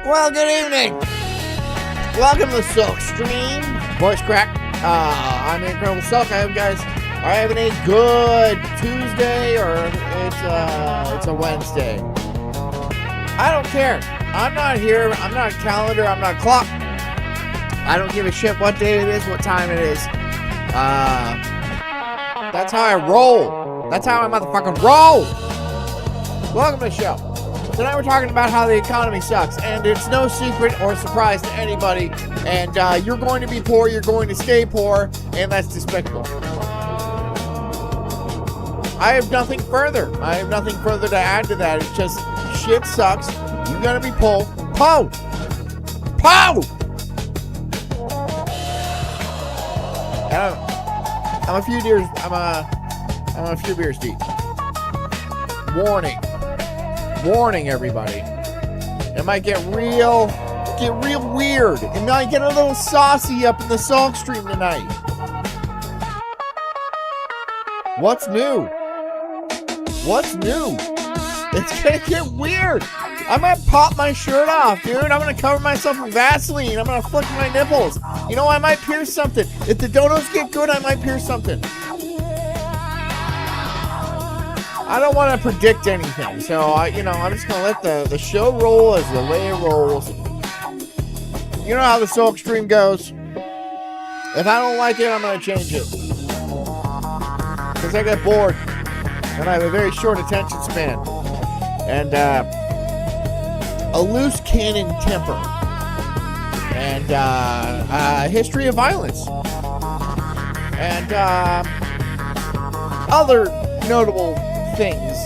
Well, good evening. Welcome to the Sulk stream. Voice crack. I'm the Incredible Sulk. I hope you guys are having a good Tuesday, or it's a Wednesday. I don't care. I'm not here. I'm not a calendar. I'm not a clock. I don't give a shit what day it is, what time it is. That's how I roll. That's how I motherfucking roll. Welcome to the show. Tonight we're talking about how the economy sucks, and it's no secret or surprise to anybody, and you're going to be poor, you're going to stay poor, and that's despicable. I have nothing further. I have nothing further to add to that. It's just shit sucks. You're going to be poor. Po! Po! I'm a few beers deep. Warning, everybody. It might get real weird. It might get a little saucy up in the Sulk stream tonight. What's new? It's gonna get weird. I might pop my shirt off, dude. I'm gonna cover myself in Vaseline. I'm gonna flick my nipples. You know, I might pierce something. If the donuts get good, I might pierce something. I don't want to predict anything, so I'm just gonna let the show roll as the way it rolls. You know how the Sulk stream goes. If I don't like it, I'm gonna change it, because I get bored and I have a very short attention span and a loose cannon temper and a history of violence and other notable things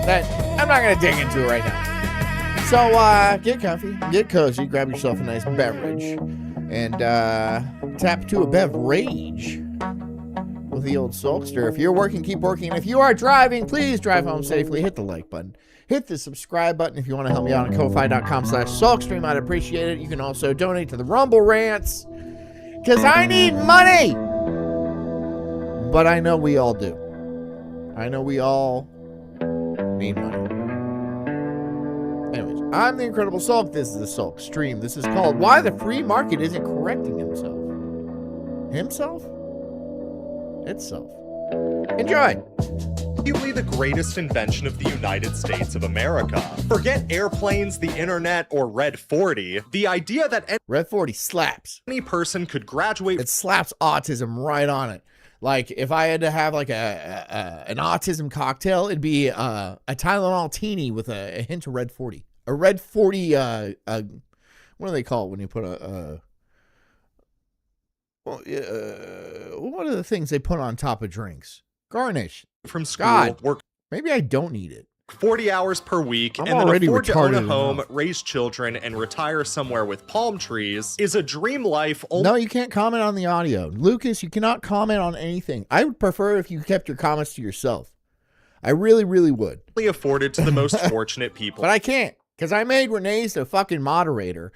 that I'm not going to dig into right now. So get comfy, get cozy, grab yourself a nice beverage, and tap to a beverage with the old Sulkster. If you're working, keep working. If you are driving, please drive home safely. Hit the like button. Hit the subscribe button if you want to help me out on ko-fi.com/sulkstream. I'd appreciate it. You can also donate to the Rumble Rants, because I need money. But I know we all do. I know we all need money. Anyways, I'm the Incredible Sulk. This is the Sulk stream. This is called Why the Free Market Isn't Correcting Himself. Itself. Enjoy. Arguably the greatest invention of the United States of America. Forget airplanes, the internet, or Red 40. The idea that Red 40 slaps. any person could graduate. It slaps autism right on it. Like, if I had to have like an autism cocktail, it'd be a Tylenol teeny with a hint of Red 40. A Red 40, what do they call it when you put what are the things they put on top of drinks? Garnish. From school, God, work maybe I don't need it. 40 hours per week, I'm and then already afford to own a retarded home, enough. raise children, and retire somewhere with palm trees is a dream life only No, you can't comment on the audio. Lucas, you cannot comment on anything. I would prefer if you kept your comments to yourself. I really, really would. afforded to the most fortunate people. But I can't, because I made Renee's the fucking moderator.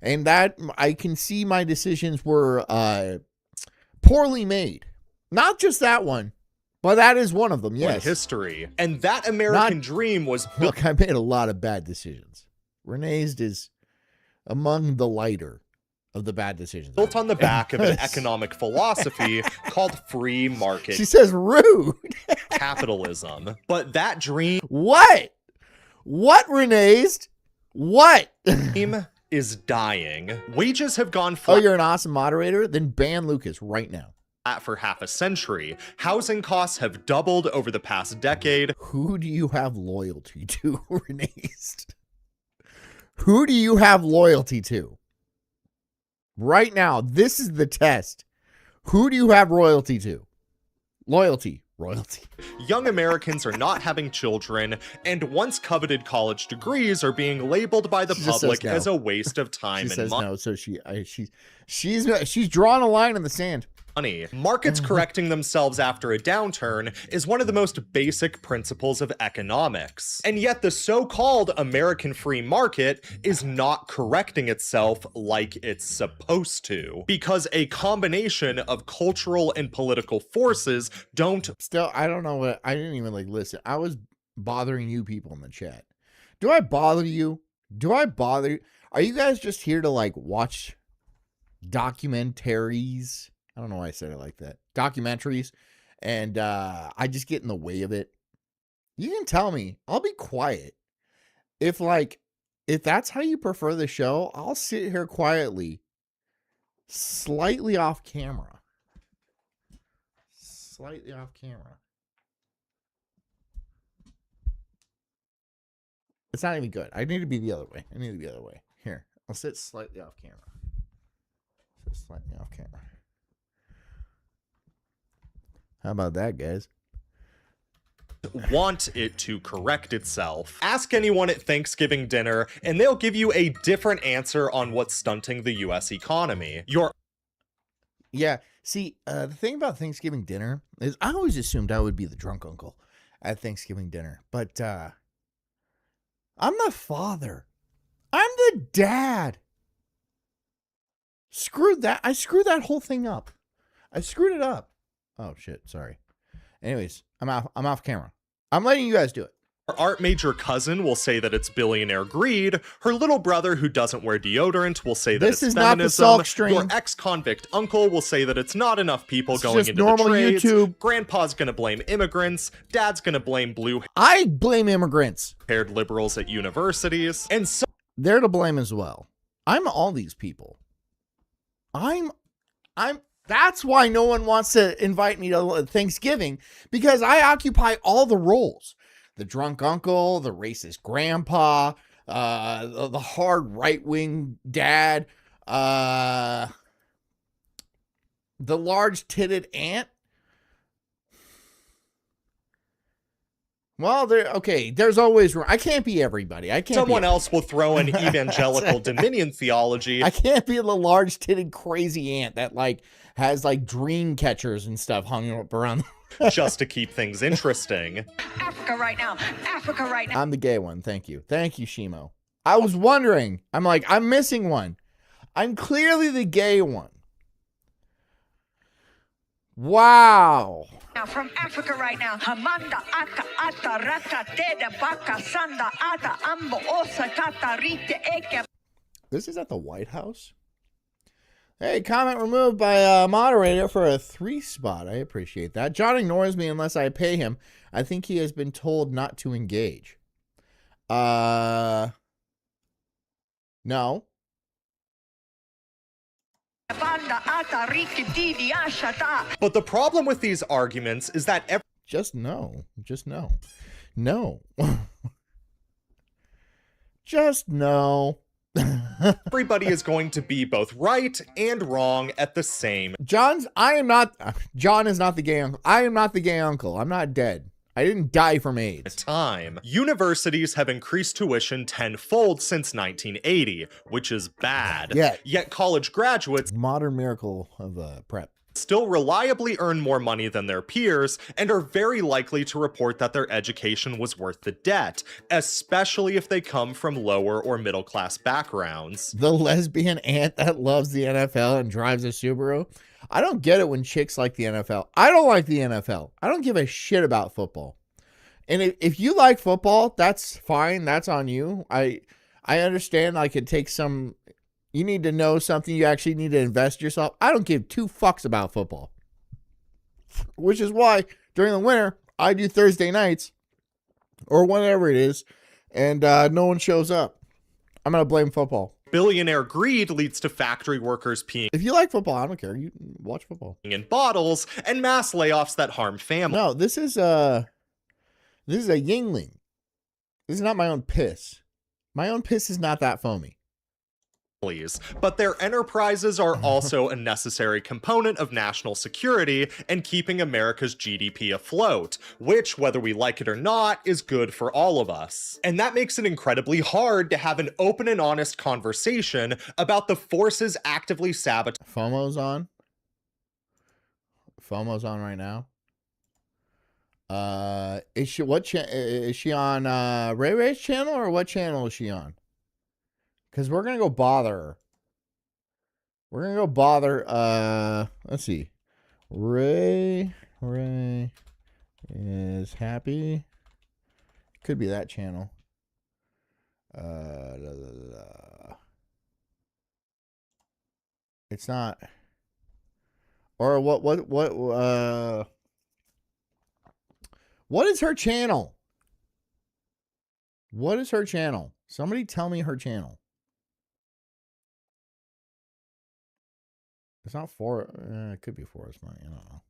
And that, I can see my decisions were poorly made. Not just that one, but that is one of them, yes. History. And that American dream was built. Look, I made a lot of bad decisions. Renee's is among the lighter of the bad decisions. Built on the back of an economic philosophy called free market She says rude. capitalism. But that dream What? What, Renee's? What? is dying. Wages have gone Oh, flat you're an awesome moderator? Then ban Lucas right now. for half a century. Housing costs have doubled over the past decade. Who do you have loyalty to, Renee's? Who do you have loyalty to? Right now, this is the test. Who do you have royalty to? Royalty. Young Americans are not having children, and once coveted college degrees are being labeled by the She just public says no. as a waste of She time and says money. no, so she's drawn a line in the sand. Markets correcting themselves after a downturn is one of the most basic principles of economics. And yet the so-called American free market is not correcting itself like it's supposed to, because a combination of cultural and political forces don't. Still, I don't know what, I didn't even listen. I was bothering you people in the chat. Do I bother you? Are you guys just here to like watch documentaries? I don't know why I said it like that. Documentaries. And I just get in the way of it. You can tell me. I'll be quiet. If that's how you prefer the show, I'll sit here quietly, slightly off camera. Slightly off camera. It's not even good. I need to be the other way. Here, I'll sit slightly off camera. How about that, guys? Want it to correct itself. Ask anyone at Thanksgiving dinner, and they'll give you a different answer on what's stunting the US economy. Yeah, see, the thing about Thanksgiving dinner is I always assumed I would be the drunk uncle at Thanksgiving dinner, but I'm the father. I'm the dad. Screwed that. I screwed that whole thing up. I screwed it up. Oh shit, sorry. Anyways, I'm off camera. I'm letting you guys do it. Her art major cousin will say that it's billionaire greed. Her little brother who doesn't wear deodorant will say that This it's is feminism. not the Sulk stream. Your ex-convict uncle will say that it's not enough people It's going just into normal the trades. YouTube. Grandpa's gonna blame immigrants. Dad's gonna blame I blame immigrants. blue-haired liberals at universities. And so They're to blame as well. I'm all these people. That's why no one wants to invite me to Thanksgiving, because I occupy all the roles. The drunk uncle, the racist grandpa, the hard right-wing dad, the large-titted aunt. Well, there's always room. I can't be everybody. someone else will throw in evangelical dominion theology. I can't be the large-titted crazy aunt that has dream catchers and stuff hung up around. Just to keep things interesting. Africa right now. I'm the gay one. Thank you, Shimo. I was wondering. I'm missing one. I'm clearly the gay one. Wow. Now from Africa right now. Hamanda aka ata raka teda baka sanda ata ambo osa tata rite eke. This is at the White House. Hey, comment removed by a moderator for a 3 spot. I appreciate that. John ignores me unless I pay him. I think he has been told not to engage. No. But the problem with these arguments is that Just no. No. Just no. everybody is going to be both right and wrong at the same John is not the gay uncle. I am not the gay uncle. I'm not dead. I didn't die from AIDS. time. Universities have increased tuition tenfold since 1980, which is bad. Yeah. Yet college graduates Modern miracle of prep. still reliably earn more money than their peers and are very likely to report that their education was worth the debt, especially if they come from lower or middle class backgrounds. The lesbian aunt that loves the NFL and drives a Subaru. I don't get it when chicks like the NFL. I don't like the NFL. I don't give a shit about football. And if you like football, that's fine. That's on you. I understand it takes some... You need to know something. You actually need to invest yourself. I don't give 2 fucks about football. Which is why during the winter, I do Thursday nights or whatever it is, and no one shows up. I'm going to blame football. Billionaire greed leads to factory workers peeing If you like football, I don't care. You watch football. in bottles and mass layoffs that harm families. No, this is a Yingling. This is not my own piss. My own piss is not that foamy. But their enterprises are also a necessary component of national security and keeping America's GDP afloat, which, whether we like it or not, is good for all of us. And that makes it incredibly hard to have an open and honest conversation about the forces actively sabotaging. FOMO's on. FOMO's on right now. Is she on Ray Ray's channel, or what channel is she on? Because we're going to go bother her. We're going to go bother, let's see. Ray is happy. Could be that channel. It's not. Or what is her channel? What is her channel? Somebody tell me her channel. It's not it could be Forest Money. I don't know.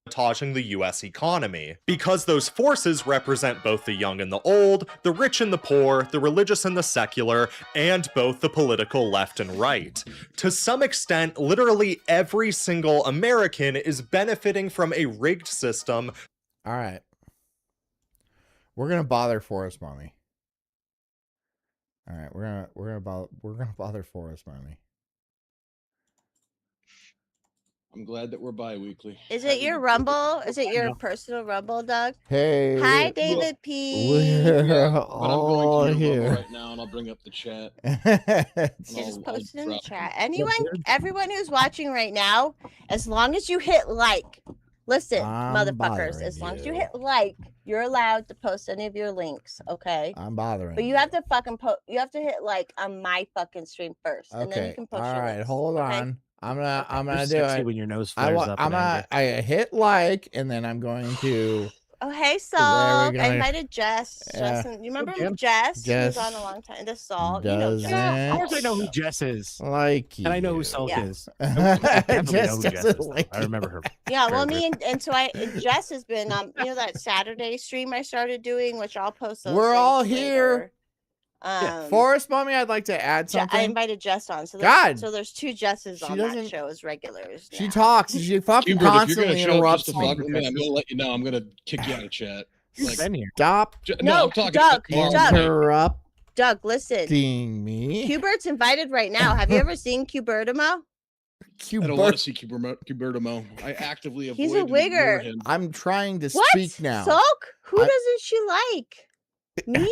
Sabotaging the US economy, because those forces represent both the young and the old, the rich and the poor, the religious and the secular, and both the political left and right. To some extent, literally every single American is benefiting from a rigged system. All right. We're gonna bother Forest Mommy. All right, we're gonna bother Forest Mommy. I'm glad that we're bi-weekly. Is it your Rumble? Is it your personal Rumble, Doug? Hey. Hi, David P. We're But I'm going to your here. Rumble right now, and I'll bring up the chat. Just post it in the drop chat. it. Everyone who's watching right now, as long as you hit like, listen, I'm motherfuckers, bothering as long as you you. hit like, you're allowed to post any of your links, okay? I'm bothering. But you have to fucking you have to hit like on my fucking stream first, and then you Okay. can post All your right. links, Hold okay? on. I'm gonna You're do sexy it. when your nose flares up. in anger. I hit like, and then I'm going to. Oh, hey, we Sulk. I go. invited Jess. Yeah. You remember Jim. Jess? She was Jess on a long time. The Sulk. You know doesn't Jess. Yeah, of course I know who Jess is. like And I know who you. Sulk Yeah. is. I definitely know Jess who Jess doesn't is. like I remember her. Yeah, well, Very me and so Jess has been you know that Saturday stream I started doing, which I'll post those. We're all links here. later. Forest Mommy, I'd like to add I something. invited Jess on. So God. there's two Jesses She on that doesn't- show as regulars. She now. talks. She fucking Hubert, if you're constantly gonna show up interrupts just to me. fuck with me, I'm gonna let you know. I'm gonna kick you out of chat. You've Like, been here. Stop No, I'm talking Doug, tomorrow Doug. night. interrupting Doug, listen. me. Hubert's invited right now. Have you ever seen Cubertimo? I don't want to see Cubertimo. I actively avoid He's a and ignore wigger. him. I'm trying to What? speak now. Sulk? Who I- doesn't she like? Me?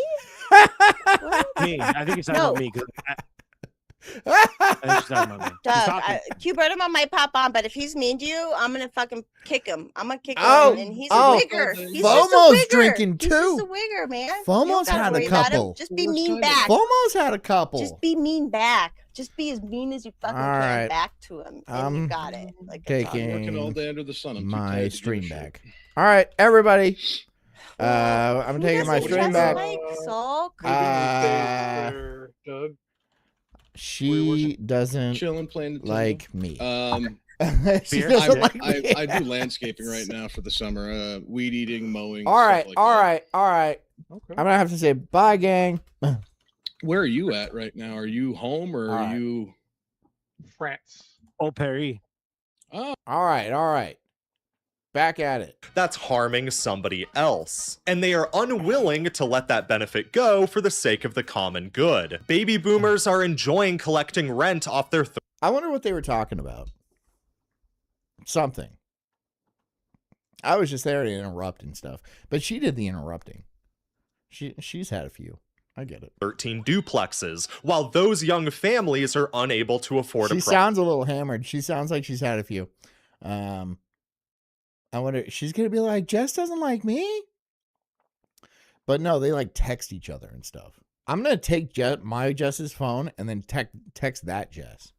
What? Me. I think it's not No. about me. 'Cause I think she's talking about me. She's Doug, talking. Cubertimo might pop on, but if he's mean to you, I'm gonna fucking kick him. I'm gonna kick Oh, him, and he's oh. a wigger. He's FOMO's just a wigger. drinking He's too. just a wigger, man. You FOMO's don't gotta had a worry about him. couple. Just be Well, mean it's back. FOMO's had a couple. Just be mean back. Just be as mean as you fucking All can right. back to him. And you got it. Like that's all. taking Working all day under the sun. I'm too my tired to give a stream shit. back. All right, everybody. Well, I'm who taking my doesn't stream Jess back. Like Sulk? Doug, She doesn't chilling, playing the like me. She Beer? doesn't I, like me. I do landscaping right now for the summer. Weed eating, mowing. All right, stuff like all that. right, all right. Okay. I'm gonna have to say bye, gang. Where are you at right now? Are you home or All are right. you? France. Oh, Perry. Oh, All right. Back at it. That's harming somebody else. And they are unwilling to let that benefit go for the sake of the common good. Baby boomers are enjoying collecting rent off their I wonder what they were talking about. Something. I was just there to interrupt and stuff, but she did the interrupting. She's had a few. I get it. 13 duplexes, while those young families are unable to afford She a sounds a little hammered. She sounds like she's had a few. I wonder, she's gonna be like, Jess doesn't like me, but no, they like text each other and stuff. I'm gonna take my Jess's phone and then text that Jess.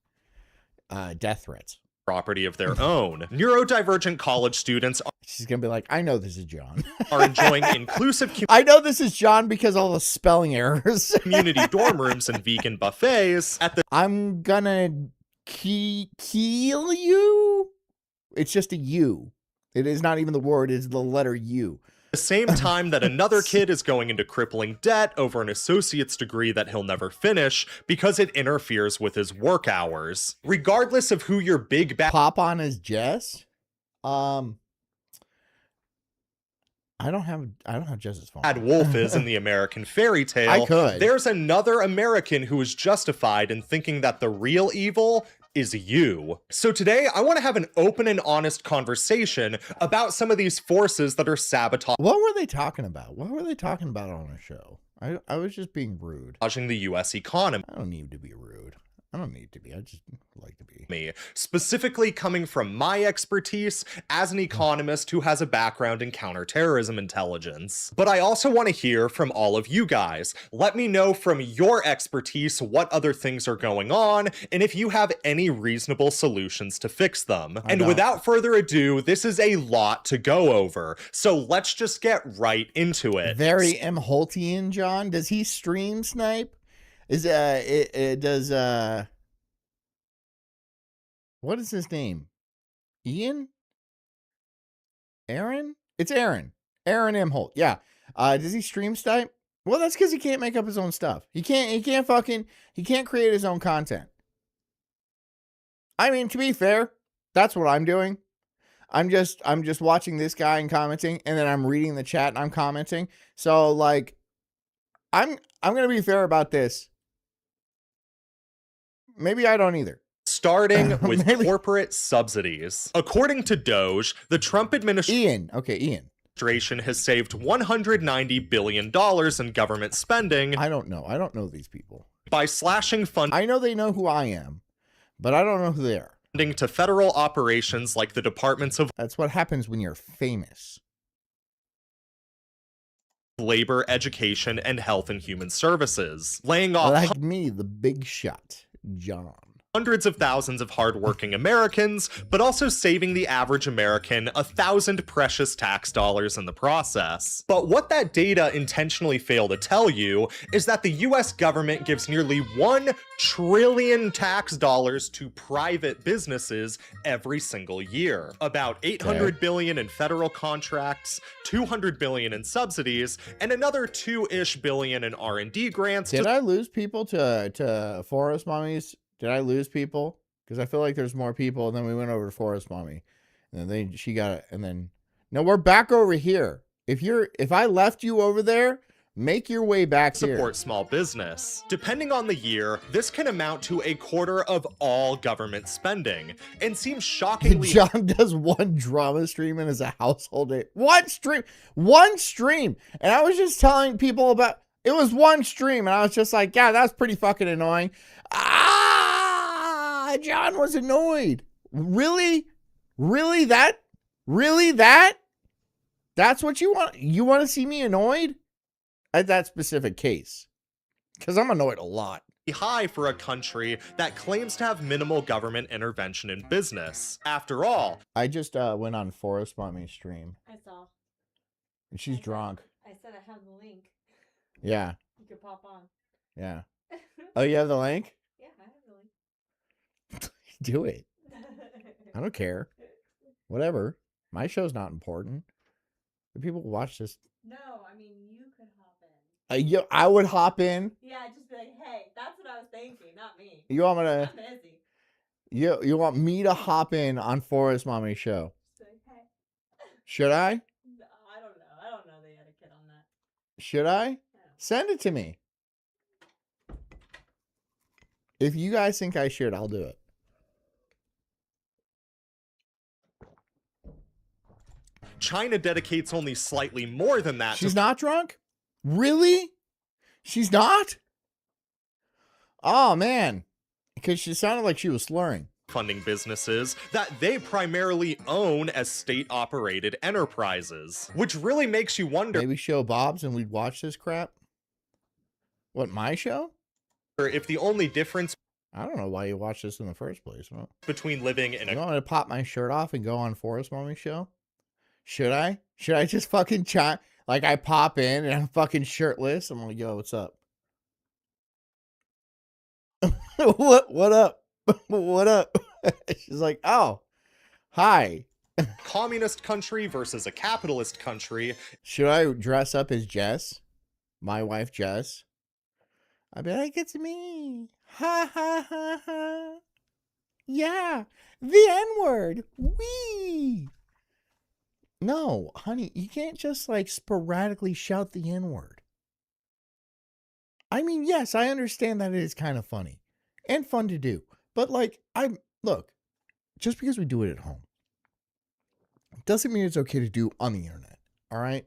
Death threats. property of their own. Neurodivergent college students She's gonna be like, I know this is John. are enjoying inclusive I know this is John because all the spelling errors. community dorm rooms and vegan buffets at the I'm gonna kill you. It's just a U. It is not even the word, it's the letter U. same time that another kid is going into crippling debt over an associate's degree that he'll never finish because it interferes with his work hours. Regardless of who your big bad Pop on as Jess. I don't have Jess's phone. wolf is in the American fairy tale, I could. there's another American who is justified in thinking that the real evil is you. So today, I want to have an open and honest conversation about some of these forces that are sabotaging What were they talking about? What were they talking about on our show? I was just being rude. the US economy. I don't need to be rude. I don't need to be. I just like to be. me, specifically coming from my expertise as an economist who has a background in counterterrorism intelligence. But I also want to hear from all of you guys. Let me know from your expertise what other things are going on, and if you have any reasonable solutions to fix them. And without further ado, this is a lot to go over, so let's just get right into it. Very M. Holtian, John. Does he stream snipe? What is his name? Ian? Aaron? It's Aaron. Aaron M. Holt. Yeah. Does he stream snipe? Well, that's because he can't make up his own stuff. He can't create his own content. I mean, to be fair, that's what I'm doing. I'm just watching this guy and commenting, and then I'm reading the chat and I'm commenting. So like, I'm gonna be fair about this. Maybe I don't either. Starting with corporate subsidies. According to Doge, the Trump administration Ian. has saved $190 billion in government spending. I don't know these people. By slashing funding. I know they know who I am, but I don't know who they are. To federal operations like the departments of That's what happens when you're famous. Labor, Education, and Health and Human Services, laying off Like me, the big shot, John. hundreds of thousands of hardworking Americans, but also saving the average American 1,000 precious tax dollars in the process. But what that data intentionally fail to tell you is that the US government gives nearly 1 trillion tax dollars to private businesses every single year. About 800 billion in federal contracts, 200 billion in subsidies, and another 2-ish billion in R&D grants. Did I lose people to Forest Mommies? Did I lose people? Because I feel like there's more people. And then we went over to Forest Mommy, and then she got it. And then no, we're back over here. If I left you over there, make your way back here. Support small business. Depending on the year, this can amount to 1/4 of all government spending, and seems shockingly. John does one drama stream and is a household name. One stream, and I was just telling people about. It was one stream, and I was just like, yeah, that's pretty fucking annoying. John was annoyed. Really? That's what you want? You want to see me annoyed? At that specific case. Because I'm annoyed a lot. High for a country that claims to have minimal government intervention in business. After all, I just went on Forest Mommy's stream. I saw. And she's drunk. I said I have the link. Yeah. You could pop on. Yeah. Oh, you have the link? Yeah, I have the link. Do it. I don't care. Whatever. My show's not important. The people who watch this. No, I mean, you could hop in. I would hop in. Yeah, just be like, hey, that's what I was thinking, not me. You want me to? I'm busy. You want me to hop in on Forest Mommy's show? Just be like, hey. Should I? No, I don't know. I don't know the etiquette on that. Should I? Send it to me. If you guys think I should, I'll do it. China dedicates only slightly more than that. She's not drunk? Really? She's not? Oh, man. Because she sounded like she was slurring. Funding businesses that they primarily own as state-operated enterprises, which really makes you wonder. Maybe show Bob's and we'd watch this crap? What, my show? If the only difference I don't know why you watch this in the first place. Well, between living in you want me to pop my shirt off and go on Forest Mommy's show? Should I? Should I just fucking chat? Like I pop in and I'm fucking shirtless. I'm like, yo, what's up? What up? What up? She's like, oh, hi. Communist country versus a capitalist country. Should I dress up as Jess? My wife, Jess? I'd be like, it's me. Ha ha ha ha. Yeah, the N-word. Wee. No, honey, you can't just like sporadically shout the N-word. I mean, yes, I understand that it is kind of funny and fun to do. But like, look, just because we do it at home doesn't mean it's okay to do on the internet. All right?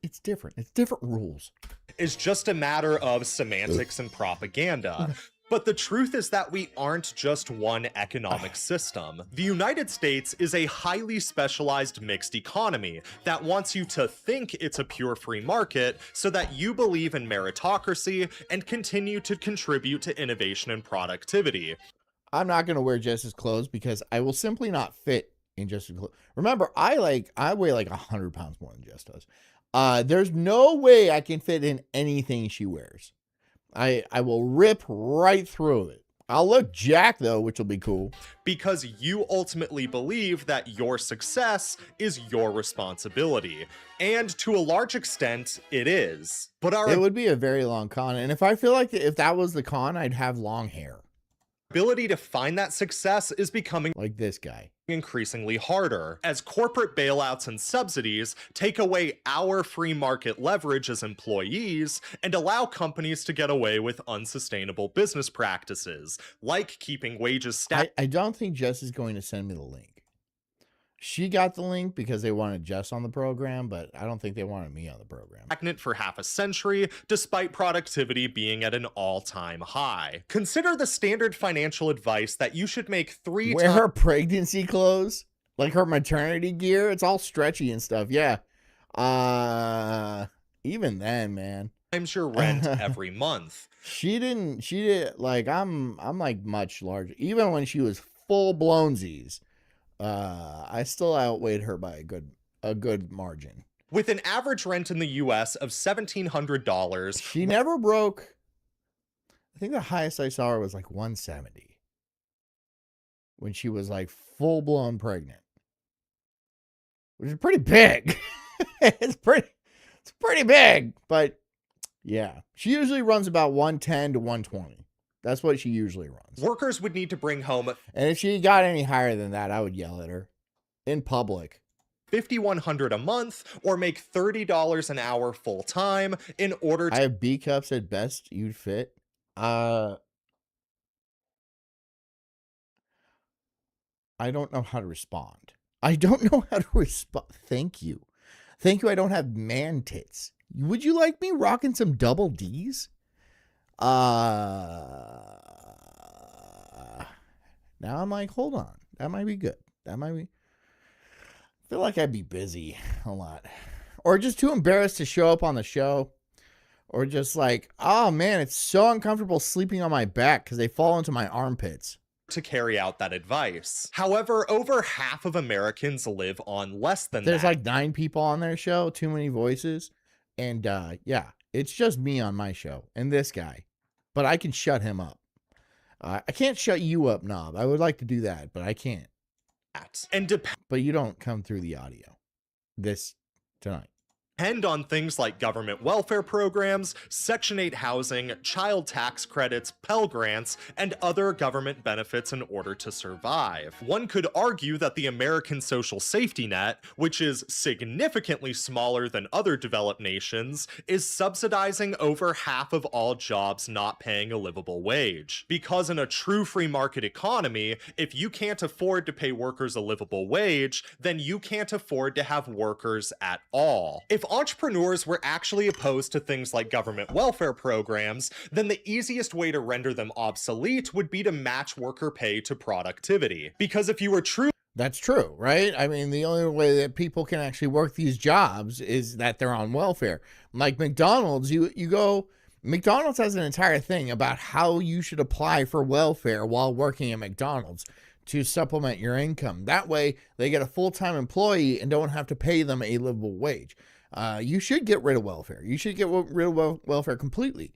It's different. It's different rules. Is just a matter of semantics and propaganda. But the truth is that we aren't just one economic system. The United States is a highly specialized mixed economy that wants you to think it's a pure free market so that you believe in meritocracy and continue to contribute to innovation and productivity. I'm not going to wear Jess's clothes because I will simply not fit in Jess's clothes. Remember, I weigh like 100 pounds more than Jess does. There's no way I can fit in anything she wears. I will rip right through it. I'll look jacked though, which will be cool. Because you ultimately believe that your success is your responsibility. And to a large extent, it is. But it would be a very long con. And if I feel like if that was the con, I'd have long hair. Ability to find that success is becoming like this guy. Increasingly harder as corporate bailouts and subsidies take away our free market leverage as employees and allow companies to get away with unsustainable business practices, like keeping wages stagnant. I don't think Jess is going to send me the link. She got the link because they wanted Jess on the program, but I don't think they wanted me on the program. Stagnant for half a century, despite productivity being at an all-time high. Consider the standard financial advice that you should make wear her pregnancy clothes, like her maternity gear. It's all stretchy and stuff. Yeah. Even then, man. Times your rent every month. She did like I'm like much larger. Even when she was full blownsies. I still outweighed her by a good margin. With an average rent in the US of $1,700. She never broke. I think the highest I saw her was like 170. When she was like full blown pregnant. Which is pretty big. It's pretty big, but yeah. She usually runs about 110 to 120. That's what she usually runs. Workers would need to bring home. And if she got any higher than that, I would yell at her in public. $5,100 a month or make $30 an hour full time in order to. I have B cups at best. You'd fit. I don't know how to respond. I don't know how to respond. Thank you. Thank you. I don't have man tits. Would you like me rocking some double D's? Now I'm like, hold on. That might be good. That might be. I feel like I'd be busy a lot. Or just too embarrassed to show up on the show. Or just like, oh man, it's so uncomfortable sleeping on my back because they fall into my armpits. To carry out that advice. However, over half of Americans live on less than There's that. like 9 people on their show, too many voices. And yeah, it's just me on my show and this guy. But I can shut him up. I can't shut you up, Knob. I would like to do that, but I can't. But you don't come through the audio this tonight. Depend on things like government welfare programs, Section 8 housing, child tax credits, Pell Grants, and other government benefits in order to survive. One could argue that the American social safety net, which is significantly smaller than other developed nations, is subsidizing over half of all jobs not paying a livable wage. Because in a true free market economy, if you can't afford to pay workers a livable wage, then you can't afford to have workers at all. If entrepreneurs were actually opposed to things like government welfare programs, then the easiest way to render them obsolete would be to match worker pay to productivity. Because if you were true... That's true, right? I mean, the only way that people can actually work these jobs is that they're on welfare. Like McDonald's, you go... McDonald's has an entire thing about how you should apply for welfare while working at McDonald's to supplement your income. That way, they get a full-time employee and don't have to pay them a livable wage. You should get rid of welfare. You should get rid of welfare completely.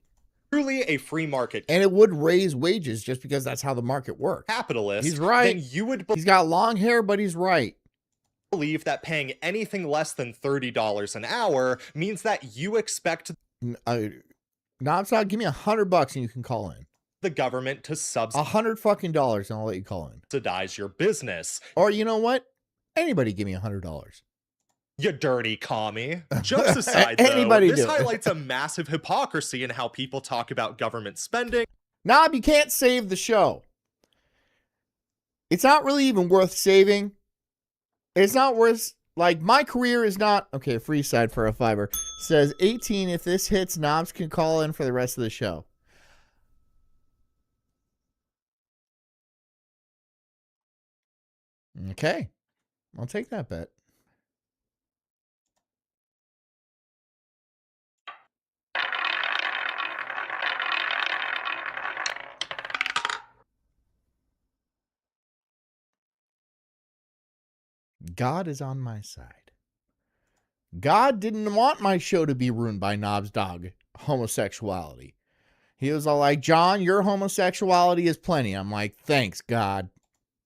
Truly a free market. And it would raise wages just because that's how the market works. Capitalist. He's right. Then you would he's got long hair, but he's right. Believe that paying anything less than $30 an hour means that you expect... Knobsaw, give me $100 and you can call in. The government to $100 fucking dollars and I'll let you call in. Subsidize your business. Or you know what? Anybody give me $100. You dirty commie. Jokes aside, though, this highlights a massive hypocrisy in how people talk about government spending. Knob, you can't save the show. It's not really even worth saving. It's not worth, like, my career is not, okay, free side for a $5 says 18. If this hits, Knobs can call in for the rest of the show. Okay. I'll take that bet. God is on my side. God didn't want my show to be ruined by Knob's dog homosexuality. He was all like, John, your homosexuality is plenty. I'm like, thanks, God.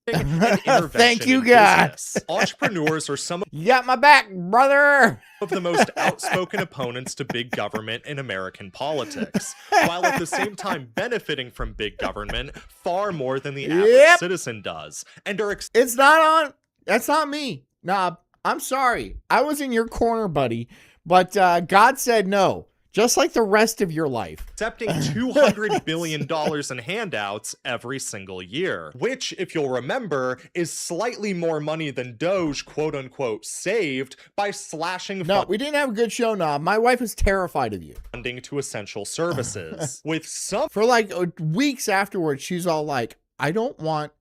Thank you, God. Business. Entrepreneurs are some You got my back, brother. of the most outspoken opponents to big government in American politics, while at the same time benefiting from big government far more than the average citizen does, and are It's not on. That's not me. Nah, I'm sorry. I was in your corner, buddy. But God said no. Just like the rest of your life. accepting $200 billion in handouts every single year, which, if you'll remember, is slightly more money than Doge, quote unquote, saved by slashing No, we didn't have a good show, Knob. My wife is terrified of you. funding to essential services, with some For like weeks afterwards, she's all like, I don't want,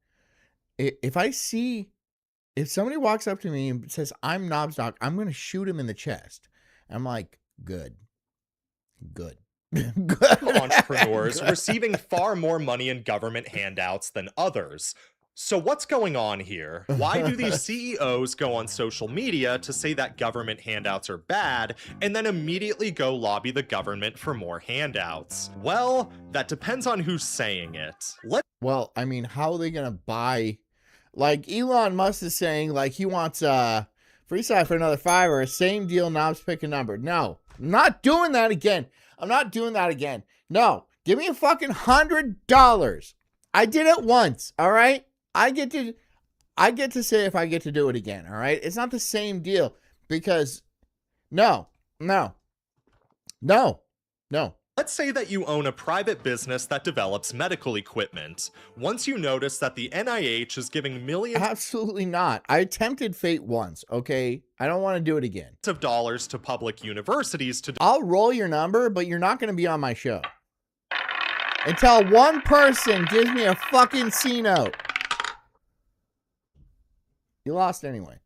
if somebody walks up to me and says, I'm Knob's dog, I'm going to shoot him in the chest. I'm like, good. Good. entrepreneurs receiving far more money in government handouts than others. So what's going on here? Why do these CEOs go on social media to say that government handouts are bad and then immediately go lobby the government for more handouts? Well, that depends on who's saying it. Well, I mean, how are they going to buy? Like, Elon Musk is saying, like, he wants free side for another $5, same deal, Knobs pick a number. No, I'm not doing that again. I'm not doing that again. No, give me a fucking $100. I did it once, all right? I get to say if I get to do it again, all right? It's not the same deal because no. Let's say that you own a private business that develops medical equipment. Once you notice that the NIH is giving millions Absolutely not. I attempted fate once, okay? I don't want to do it again. of dollars to public universities to I'll roll your number, but you're not going to be on my show. Until one person gives me a fucking C note. You lost anyway.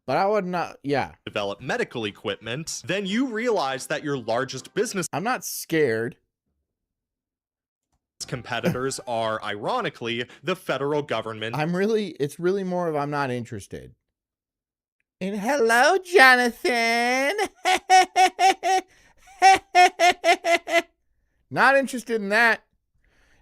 But I would not, yeah. develop medical equipment, then you realize that your largest business I'm not scared. competitors are, ironically, the federal government It's really more of I'm not interested. And hello, Jonathan. Not interested in that.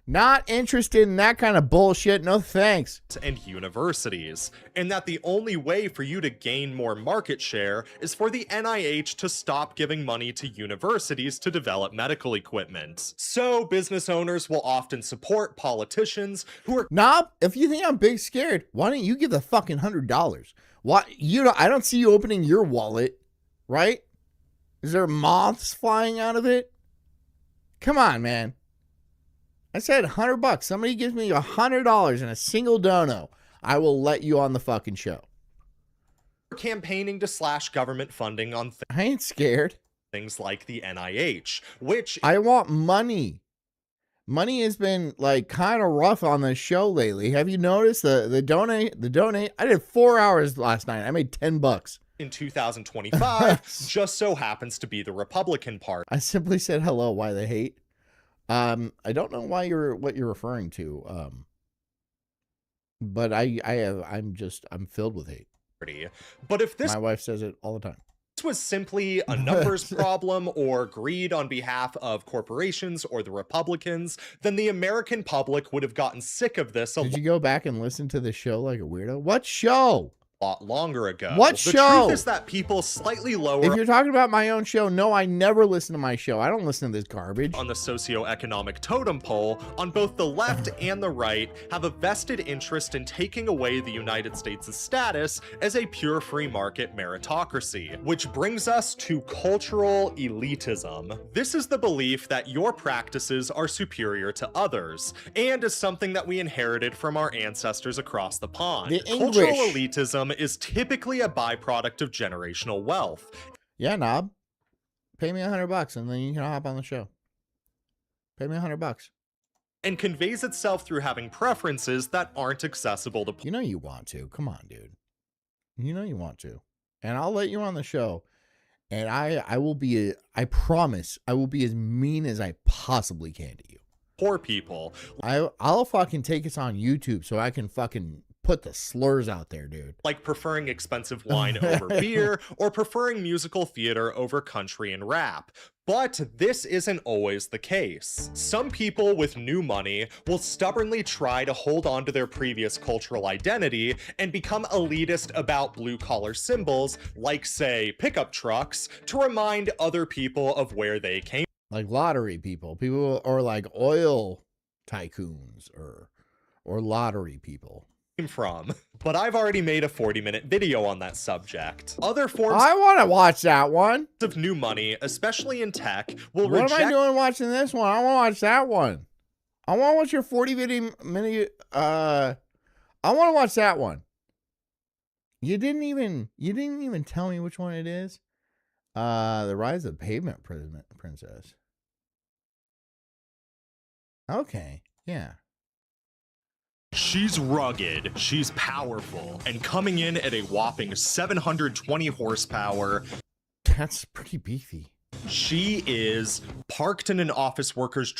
Not interested in that kind of bullshit. No thanks. and universities, and that the only way for you to gain more market share is for the NIH to stop giving money to universities to develop medical equipment. So business owners will often support politicians who are Knob, if you think I'm big scared, why don't you give the fucking $100? Why I don't see you opening your wallet, right? Is there moths flying out of it? Come on, man. I said $100. Somebody gives me $100 in a single dono. I will let you on the fucking show. campaigning to slash government funding on I ain't scared. things like the NIH, which I want money. Money has been like kind of rough on this show lately. Have you noticed the donate? I did 4 hours last night. I made $10. in 2025 just so happens to be the Republican Party. I simply said hello. Why the hate? I don't know what you're referring to. But I'm filled with hate. But if this My wife says it all the time. was simply a numbers problem or greed on behalf of corporations or the Republicans, then the American public would have gotten sick of this a Did you go back and listen to the show like a weirdo? What show? lot longer ago. What the show? truth is that people slightly lower If you're talking about my own show, no, I never listen to my show. I don't listen to this garbage. on the socioeconomic totem pole on both the left and the right have a vested interest in taking away the United States' status as a pure free market meritocracy, which brings us to cultural elitism. This is the belief that your practices are superior to others, and is something that we inherited from our ancestors across the pond. The Cultural English. elitism is typically a byproduct of generational wealth. Yeah, Knob. Pay me $100 and then you can hop on the show. Pay me $100. and conveys itself through having preferences that aren't accessible to You know you want to. Come on, dude. You know you want to. And I'll let you on the show. And I will be, I promise, I will be as mean as I possibly can to you. poor people. I'll fucking take us on YouTube so I can fucking put the slurs out there, dude. Like preferring expensive wine over beer, or preferring musical theater over country and rap. But this isn't always the case. Some people with new money will stubbornly try to hold on to their previous cultural identity and become elitist about blue-collar symbols, like, say, pickup trucks, to remind other people of where they came Like lottery people, or like oil tycoons, or lottery people. from. But I've already made a 40-minute video on that subject. Other forms I want to watch that one. of new money, especially in tech, will What reject am I doing watching this one? I want to watch that one. I want to watch your 40-minute. I want to watch that one. You didn't even tell me which one it is. The Rise of the Pavement Princess. Okay, yeah. She's rugged, she's powerful, and coming in at a whopping 720 horsepower, That's pretty beefy. she is parked in an office worker's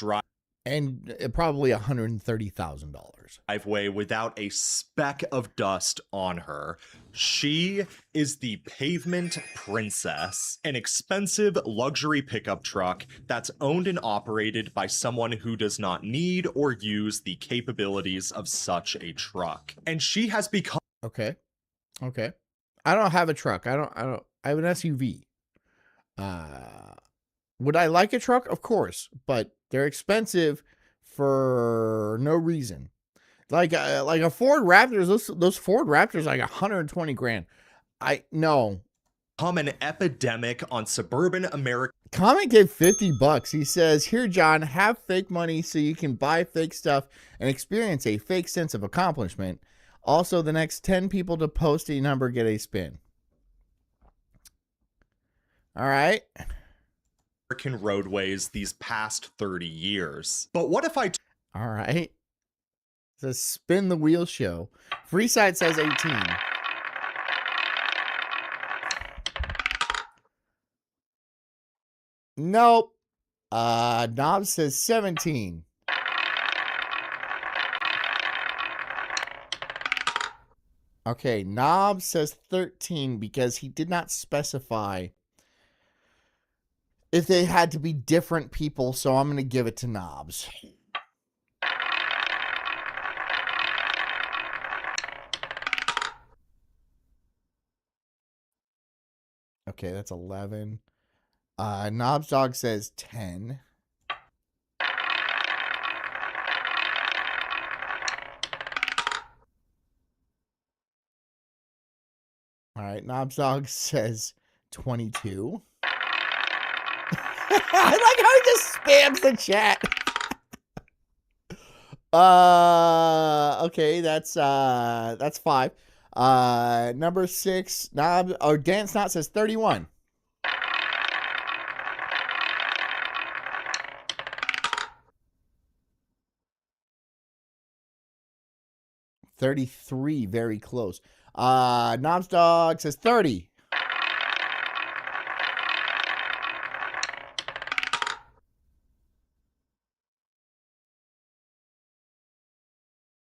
And probably $130,000. driveway without a speck of dust on her. She is the Pavement Princess, an expensive luxury pickup truck that's owned and operated by someone who does not need or use the capabilities of such a truck. And she has become Okay. I don't have a truck. I have an SUV. Would I like a truck? Of course, but they're expensive for no reason. Like a Ford Raptors, those Ford Raptors like 120 grand. No. become an epidemic on suburban America. Comment gave $50. He says, "Here, John, have fake money so you can buy fake stuff and experience a fake sense of accomplishment. Also, the next 10 people to post a number get a spin." All right. American roadways these past 30 years. But what if I All right. It's a spin the wheel show. Freeside says 18. Nope. Knob says 17. Okay, Knob says 13 because he did not specify if they had to be different people, so I'm going to give it to Knobs. Okay, that's 11. Knobs Dog says 10. All right, Knobs Dog says 22. I like how he just spams the chat. Okay, that's 5. Number 6, Dan Snot says 31. $33, very close. Knobs Dog says 30.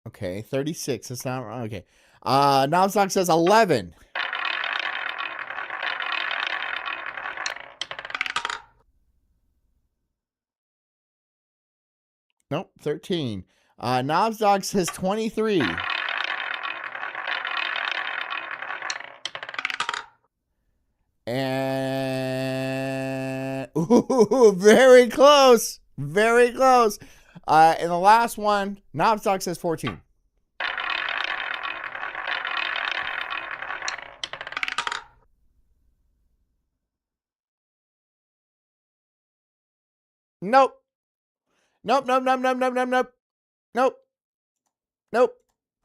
Okay, 36. That's not wrong. Okay. Knobs Dog says 11. Nope, 13. Knobs Dog says 23. And ooh, very close. Very close. And the last one, Knobs Dog says 14. Nope. Nope.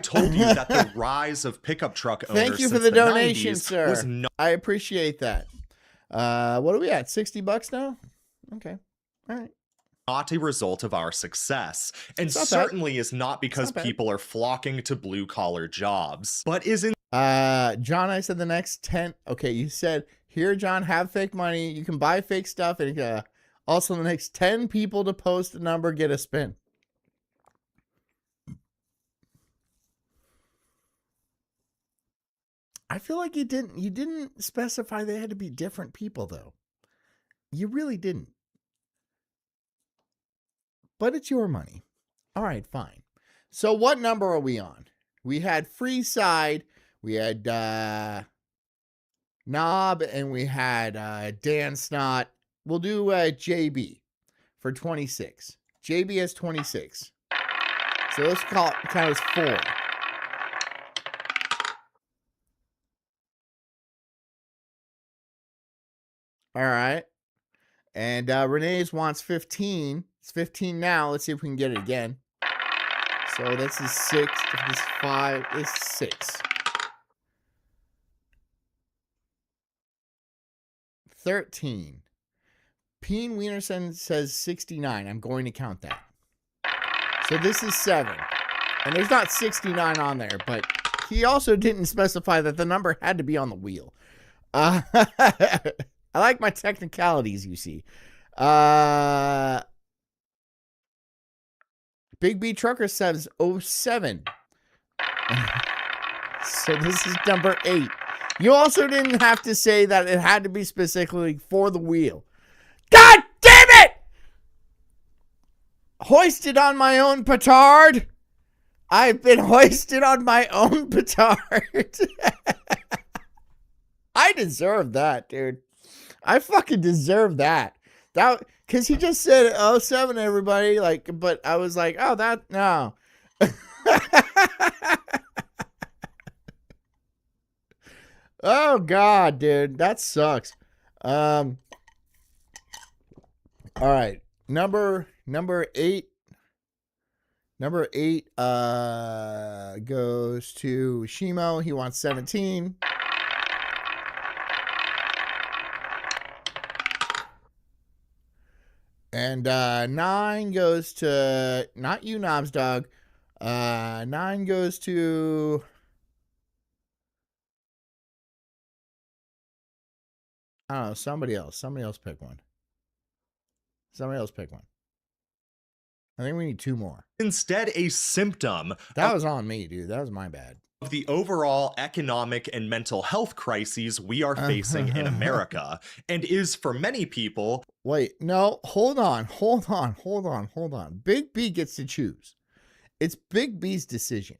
told you that the rise of pickup truck owners Thank you for since the donation, 90s sir. was not I appreciate that. What are we at? $60 now? Okay. All right. not a result of our success, and It's not bad. certainly is not because not bad. people are flocking to blue-collar jobs, but is John, I said the next 10. Okay, you said, here, John, have fake money. You can buy fake stuff. And also the next 10 people to post a number get a spin. I feel like you didn't specify they had to be different people, though. You really didn't. But it's your money. All right, fine. So what number are we on? We had Free Side. We had Knob, and we had Dan Snot. We'll do JB for 26. JB has 26. So let's count as 4. All right. And Renee's wants 15. It's 15 now. Let's see if we can get it again. So this is 6. This is 5. This is 6. 13. Peen Wienerson says 69. I'm going to count that. So this is 7. And there's not 69 on there, but he also didn't specify that the number had to be on the wheel. I like my technicalities, you see. Big B Trucker says 07. So this is number 8. You also didn't have to say that it had to be specifically for the wheel. God damn it! Hoisted on my own petard. I've been hoisted on my own petard. I deserve that, dude. I fucking deserve that. That because he just said 07, everybody. Like, but I was like, oh, that no. Oh God, dude, that sucks. All right, number 8. Number 8 goes to Shimo. He wants 17. And 9 goes to not you, Knobs Dog. 9 goes to I don't know, somebody else. Somebody else pick one. Somebody else pick one. I think we need 2 more. instead a symptom That was on me, dude. That was my bad. of the overall economic and mental health crises we are facing in America, and is for many people. Wait, no, hold on. Big B gets to choose. It's Big B's decision.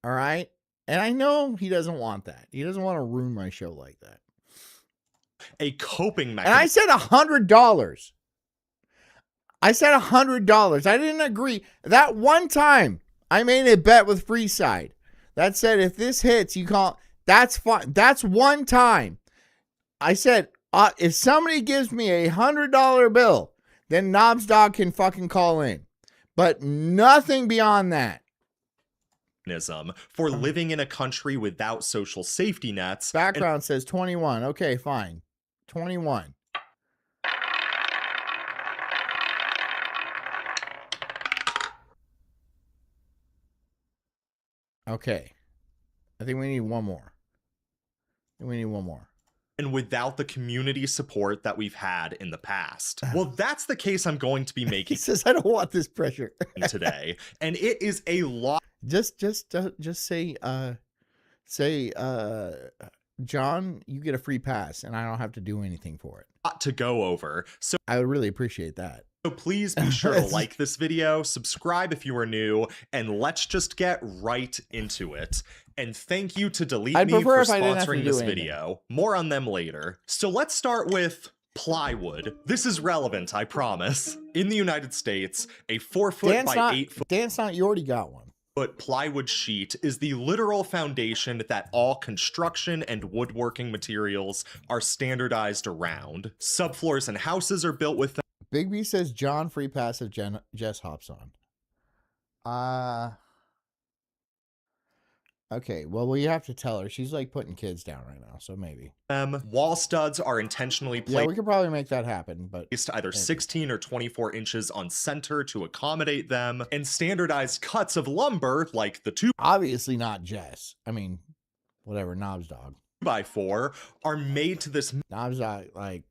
All right? And I know he doesn't want that. He doesn't want to ruin my show like that. A coping And mechanism. I said $100. I said $100. I didn't agree. That one time I made a bet with Freeside that said if this hits, you call. That's fine. That's one time. I said if somebody gives me $100 bill, then Knobs Dog can fucking call in. But nothing beyond that. For living in a country without social safety nets. Background says 21. Okay, fine. 21. Okay. I think we need one more. And without the community support that we've had in the past. Well, that's the case I'm going to be He making says I don't want this pressure. today. And it is a lot Just say John, you get a free pass and I don't have to do anything for it. to go over. So I would really appreciate that. please be sure to like this video, subscribe if you are new, and let's just get right into it. And thank you to Delete I'd Me prefer for if I didn't have to sponsoring do this anything. video. More on them later. So let's start with plywood. This is relevant, I promise. In the United States, a 4-foot by 8-foot Dan's not, you already got one. plywood sheet is the literal foundation that all construction and woodworking materials are standardized around. Subfloors and houses are built with Big B says John free pass if Jess hops on. Okay, well, we have to tell her. She's like putting kids down right now, so maybe. Wall studs are intentionally Yeah, placed we could probably make that happen, but either 16 or 24 inches on center to accommodate them, and standardized cuts of lumber, like the 2 obviously not Jess. I mean, whatever, Knobs dog. by 4, are made to this Knobs dog, like,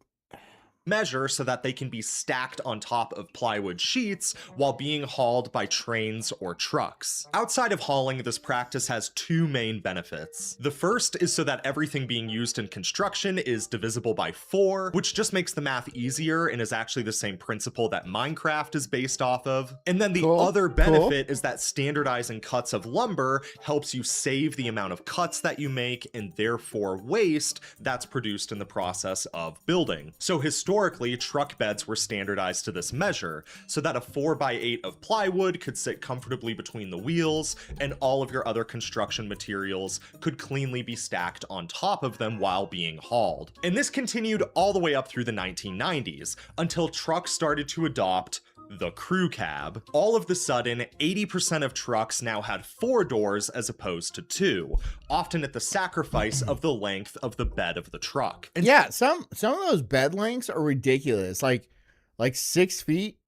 measure so that they can be stacked on top of plywood sheets while being hauled by trains or trucks. Outside of hauling, this practice has 2 main benefits. The first is so that everything being used in construction is divisible by 4, which just makes the math easier and is actually the same principle that Minecraft is based off of. And then the other benefit is that standardizing cuts of lumber helps you save the amount of cuts that you make and therefore waste that's produced in the process of building. So historically, truck beds were standardized to this measure, so that a 4x8 of plywood could sit comfortably between the wheels, and all of your other construction materials could cleanly be stacked on top of them while being hauled. And this continued all the way up through the 1990s, until trucks started to adopt the crew cab. All of the sudden, 80% of trucks now had 4 doors as opposed to 2, often at the sacrifice of the length of the bed of the truck. And yeah, some of those bed lengths are ridiculous. Like 6 feet,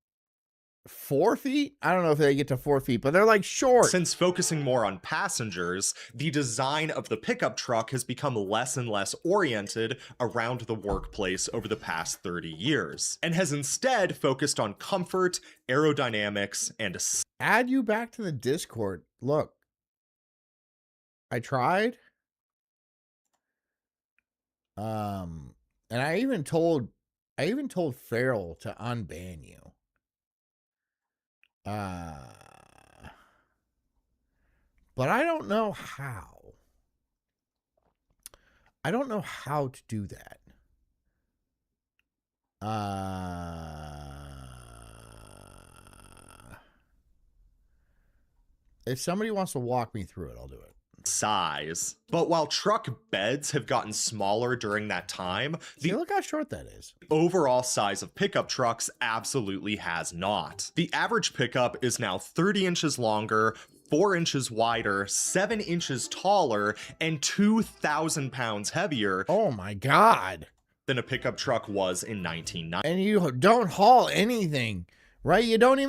4 feet. I don't know if they get to 4 feet, but they're like short. since focusing more on passengers, the design of the pickup truck has become less and less oriented around the workplace over the past 30 years, and has instead focused on comfort, aerodynamics, and Add you back to the Discord. Look, I tried. And I even told Farrell to unban you. But I don't know how. I don't know how to do that. If somebody wants to walk me through it, I'll do it. size. But while truck beds have gotten smaller during that time, See, look how short that is. overall size of pickup trucks absolutely has not. The average pickup is now 30 inches longer, 4 inches wider, 7 inches taller, and 2,000 pounds heavier Oh my God. than a pickup truck was in 1990. And you don't haul anything, right? You don't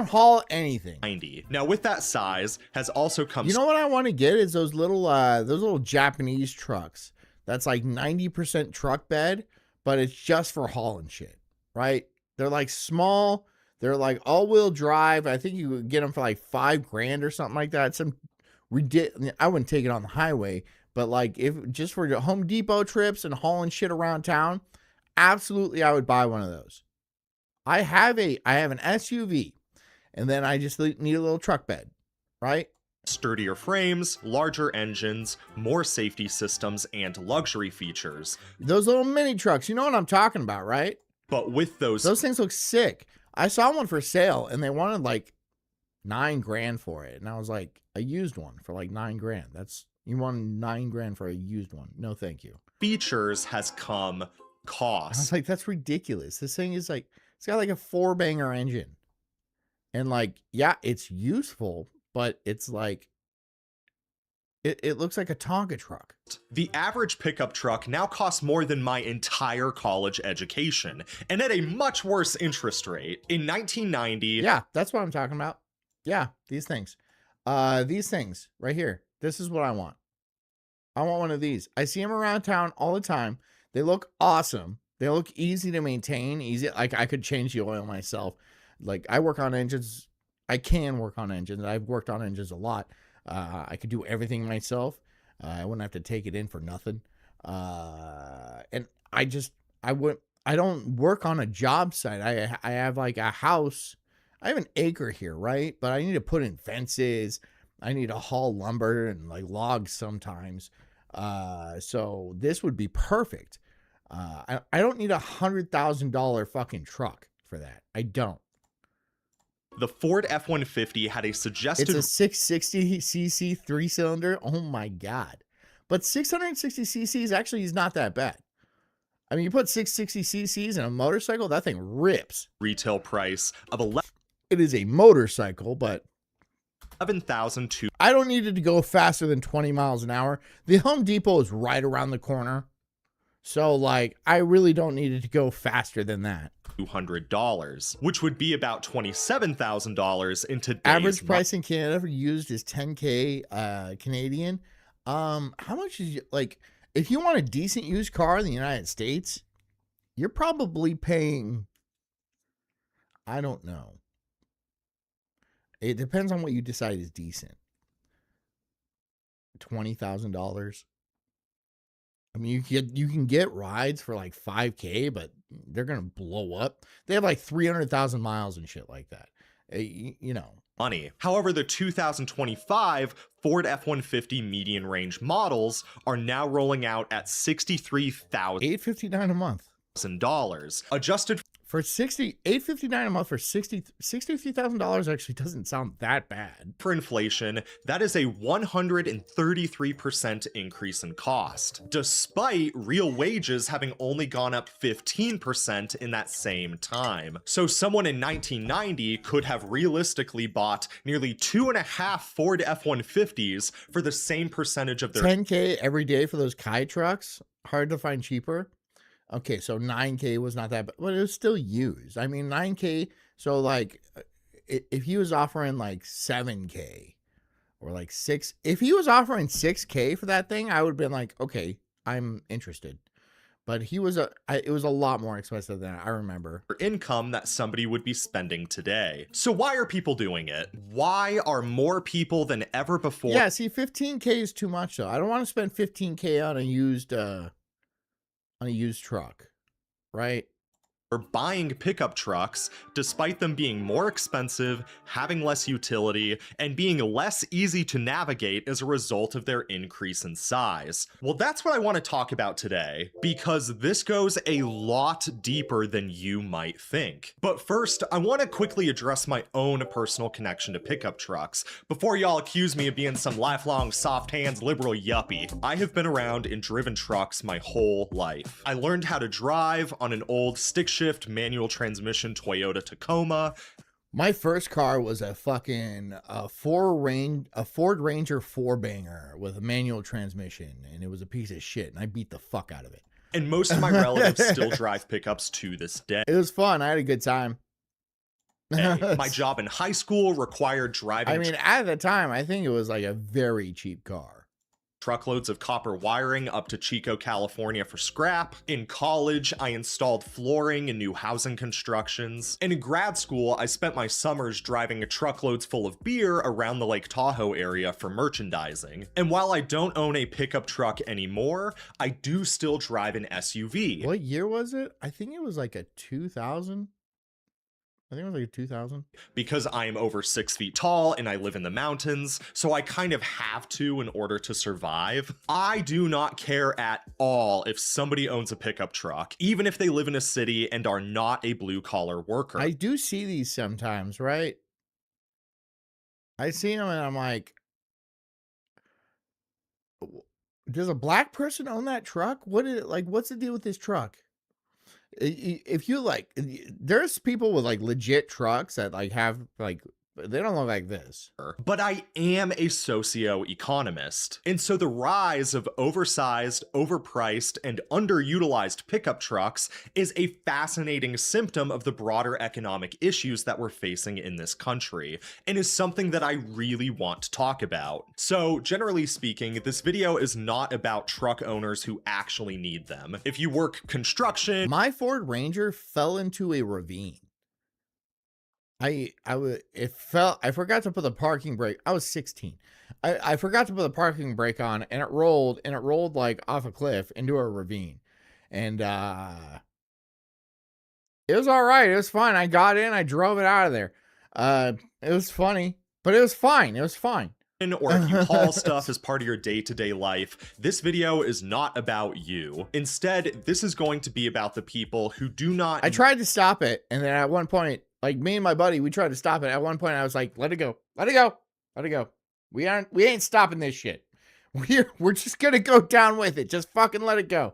haul anything. Now, with that size has also come You know what I want to get is those little Japanese trucks. That's like 90% truck bed, but it's just for hauling shit, right? They're like small. They're like all-wheel drive. I think you would get them for like $5,000 or something like that. Some ridiculous. I wouldn't take it on the highway, but like if just for Home Depot trips and hauling shit around town, absolutely I would buy one of those. I have an SUV, and then I just need a little truck bed, right? sturdier frames, larger engines, more safety systems, and luxury features. Those little mini trucks, you know what I'm talking about, right? But with those Those things look sick. I saw one for sale, and they wanted like $9,000 for it, and I was like, a used one for like $9,000. You want $9,000 for a used one? No, thank you. features has come I was cost. like, that's ridiculous. This thing is like, it's got like a 4-banger engine, and like, yeah, it's useful, but it's like, it looks like a Tonka truck. The average pickup truck now costs more than my entire college education, and at a much worse interest rate. In 1990, Yeah, that's what I'm talking about. Yeah, these things right here. This is what I want. I want one of these. I see them around town all the time. They look awesome. They look easy to maintain. Easy, like I could change the oil myself. Like I work on engines. I can work on engines. I've worked on engines a lot. I could do everything myself. I wouldn't have to take it in for nothing. And I don't work on a job site. I have like a house. I have an acre here, right? But I need to put in fences. I need to haul lumber and like logs sometimes. So this would be perfect. I don't need $100,000 fucking truck for that. I don't. the Ford F-150 had a suggested It's a 660cc 3-cylinder. Oh my God. But 660cc actually is not that bad. I mean, you put 660cc's in a motorcycle, that thing rips. retail price of It is a motorcycle, but $7,200. I don't need it to go faster than 20 miles an hour. The Home Depot is right around the corner. So, like, I really don't need it to go faster than that. Which would be about $27,000 in today's Average price in Canada for used is 10K Canadian. How much is, like, if you want a decent used car in the United States, you're probably paying, I don't know. It depends on what you decide is decent. $20,000. I mean, you can get rides for like 5K, but they're gonna blow up. They have like 300,000 miles and shit like that. You know. Money. However, the 2025 Ford F-150 median range models are now rolling out at $63,000 $859 a month. Adjusted For $859 a month for $63,000 actually doesn't sound that bad. for inflation, that is a 133% increase in cost, despite real wages having only gone up 15% in that same time. So someone in 1990 could have realistically bought nearly 2.5 Ford F-150s for the same percentage of their 10K every day for those Kai trucks, hard to find cheaper. Okay, so 9K was not that bad, but it was still used. I mean, 9K, so like, if he was offering like 7K or like 6, if he was offering 6K for that thing, I would have been like, okay, I'm interested. But it was a lot more expensive than I remember. income that somebody would be spending today. So why are people doing it? Why are more people than ever before? Yeah, see, 15K is too much though. I don't want to spend 15K on a used truck, right? Or buying pickup trucks, despite them being more expensive, having less utility, and being less easy to navigate as a result of their increase in size. Well, that's what I want to talk about today, because this goes a lot deeper than you might think. But first, I want to quickly address my own personal connection to pickup trucks, before y'all accuse me of being some lifelong soft hands liberal yuppie. I have been around and driven trucks my whole life. I learned how to drive on an old stick shift manual transmission Toyota Tacoma. My first car was a fucking Ford Ranger 4-banger with a manual transmission, and it was a piece of shit, and I beat the fuck out of it. And most of my relatives still drive pickups to this day. It was fun. I had a good time. My job in high school required driving I mean, at the time, I think it was like a very cheap car. truckloads of copper wiring up to Chico, California for scrap. In college, I installed flooring in new housing constructions. And in grad school, I spent my summers driving truckloads full of beer around the Lake Tahoe area for merchandising. And while I don't own a pickup truck anymore, I do still drive an SUV. What year was it? I think it was like a 2000. I think it was like a 2000. Because I am over 6 feet tall and I live in the mountains, so I kind of have to in order to survive. I do not care at all if somebody owns a pickup truck, even if they live in a city and are not a blue-collar worker. I do see these sometimes, right? I see them and I'm like, does a black person own that truck? What is it like? What's the deal with this truck? If you like, there's people with like legit trucks that like have like, they don't look like this. But I am a socio-economist. And so the rise of oversized, overpriced, and underutilized pickup trucks is a fascinating symptom of the broader economic issues that we're facing in this country, and is something that I really want to talk about. So generally speaking, this video is not about truck owners who actually need them. If you work construction... My Ford Ranger fell into a ravine. I forgot to put the parking brake. I was 16. I forgot to put the parking brake on, and it rolled like off a cliff into a ravine. And it was all right. It was fine. I got in, I drove it out of there. It was funny, but it was fine. It was fine. Or if you haul stuff as part of your day-to-day life, this video is not about you. Instead, this is going to be about the people who do not... I tried to stop it, and then at one point, like me and my buddy, we tried to stop it. At one point, I was like, let it go. Let it go. Let it go. We ain't stopping this shit. We're just gonna go down with it. Just fucking let it go.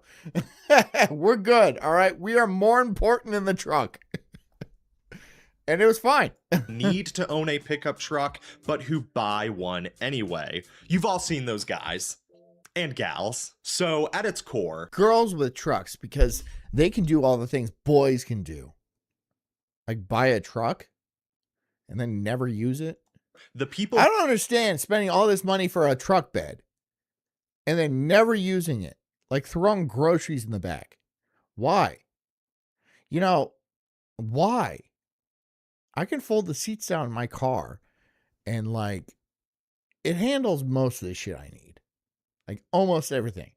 We're good. All right. We are more important than the truck. and it was fine. need to own a pickup truck, but who buy one anyway. You've all seen those guys and gals. So at its core, Girls with trucks, because they can do all the things boys can do. Like buy a truck and then never use it. the people I don't understand spending all this money for a truck bed and then never using it. Like throwing groceries in the back. Why? You know, why? I can fold the seats down in my car and like it handles most of the shit I need. Like almost everything.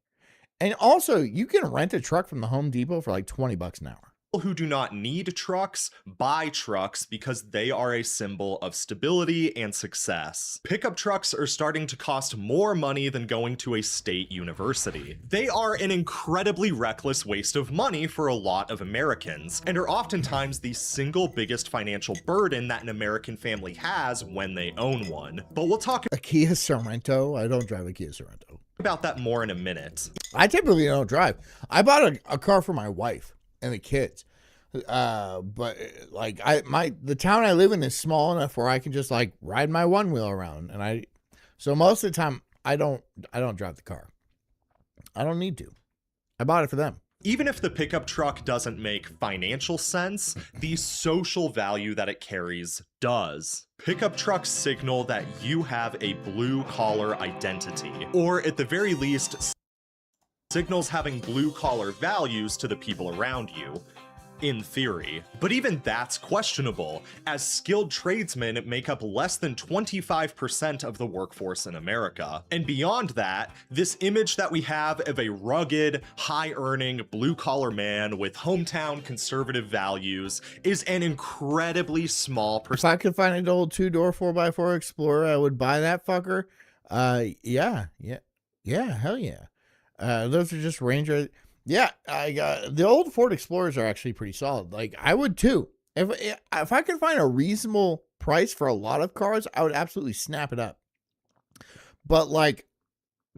And also, you can rent a truck from the Home Depot for like $20 an hour. who do not need trucks buy trucks because they are a symbol of stability and success. Pickup trucks are starting to cost more money than going to a state university. They are an incredibly reckless waste of money for a lot of Americans, and are oftentimes the single biggest financial burden that an American family has when they own one. But we'll talk A Kia Sorento? I don't drive a Kia Sorento. about that more in a minute. I typically don't drive. I bought a car for my wife and the kids. But like the town I live in is small enough where I can just like ride my one wheel around. And so most of the time I don't drive the car. I don't need to. I bought it for them. Even if the pickup truck doesn't make financial sense, the social value that it carries does. Pickup trucks signal that you have a blue-collar identity, or at the very least, signals having blue-collar values to the people around you. In theory. But even that's questionable, as skilled tradesmen make up less than 25% of the workforce in America. And beyond that, this image that we have of a rugged, high-earning, blue-collar man with hometown conservative values is an incredibly small If I could find an old 2-door 4x4 Explorer, I would buy that fucker. Yeah, hell yeah. Those are just Ranger. Yeah, I got the old Ford Explorers are actually pretty solid. Like I would too. If I could find a reasonable price for a lot of cars, I would absolutely snap it up. But like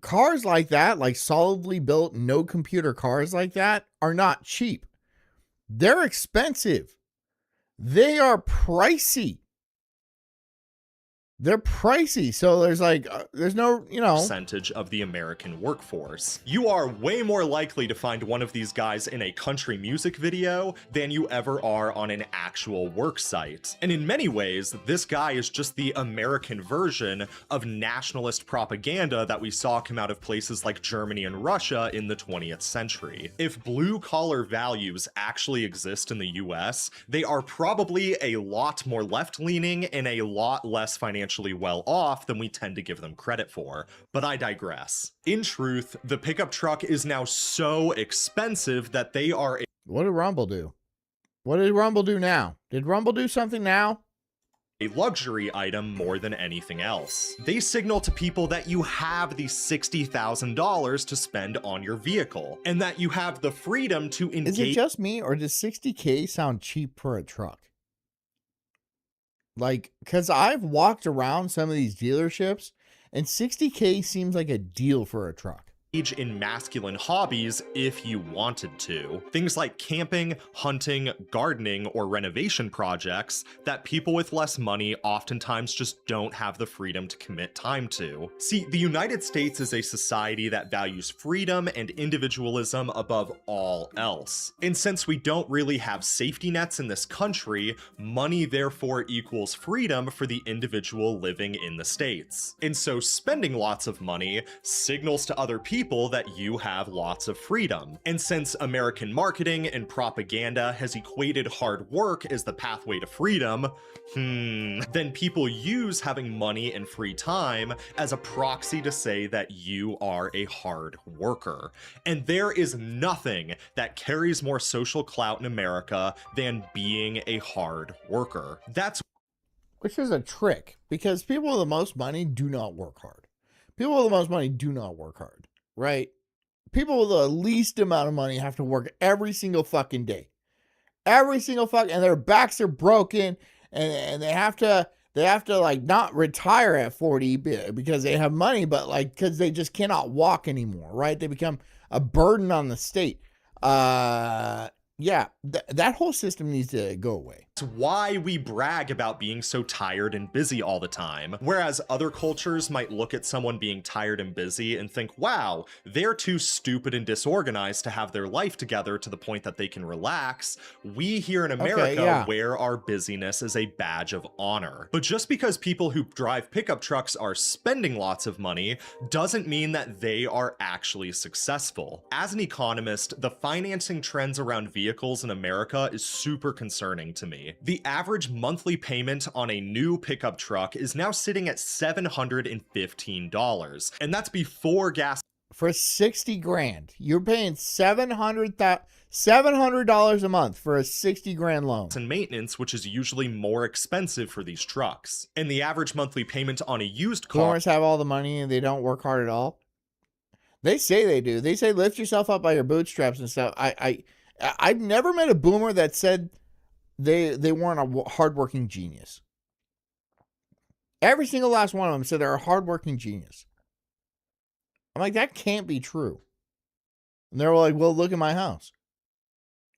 cars like that, like solidly built, no computer cars like that are not cheap. They're expensive. They are pricey. They're pricey. So there's like, there's no, percentage of the American workforce. You are way more likely to find one of these guys in a country music video than you ever are on an actual work site. And in many ways, this guy is just the American version of nationalist propaganda that we saw come out of places like Germany and Russia in the 20th century. If blue-collar values actually exist in the US, they are probably a lot more left-leaning and a lot less financially well off than we tend to give them credit for, but I digress. In truth, the pickup truck is now so expensive that they are What did Rumble do? What did Rumble do now? Did Rumble do something now? a luxury item more than anything else. They signal to people that you have the $60,000 to spend on your vehicle, and that you have the freedom to engage. Is it just me, or does $60K sound cheap for a truck? Like, because I've walked around some of these dealerships, and $60K seems like a deal for a truck. In masculine hobbies if you wanted to. Things like camping, hunting, gardening, or renovation projects that people with less money oftentimes just don't have the freedom to commit time to. See, the United States is a society that values freedom and individualism above all else. And since we don't really have safety nets in this country, money therefore equals freedom for the individual living in the States. And so spending lots of money signals to other people that you have lots of freedom. And since American marketing and propaganda has equated hard work as the pathway to freedom, then people use having money and free time as a proxy to say that you are a hard worker. And there is nothing that carries more social clout in America than being a hard worker. Which is a trick, because people with the most money do not work hard. People with the most money do not work hard. Right? People with the least amount of money have to work every single fucking day. Every single and their backs are broken, and they have to like not retire at 40 because they have money, but like because they just cannot walk anymore, right? They become a burden on the state. Yeah, that whole system needs to go away. It's why we brag about being so tired and busy all the time. Whereas other cultures might look at someone being tired and busy and think, wow, they're too stupid and disorganized to have their life together to the point that they can relax. We here in America wear our busyness as a badge of honor. But just because people who drive pickup trucks are spending lots of money doesn't mean that they are actually successful. As an economist, the financing trends around vehicles in America is super concerning to me. The average monthly payment on a new pickup truck is now sitting at $715, and that's before gas. For 60 grand, you're paying $700 a month for a 60 grand loan. And maintenance, which is usually more expensive for these trucks. And the average monthly payment on a used car. Boomers have all the money and they don't work hard at all. They say they do. They say lift yourself up by your bootstraps and stuff. I've never met a boomer that said they weren't a hardworking genius. Every single last one of them said they're a hardworking genius. I'm like, that can't be true. And they're like, well, look at my house.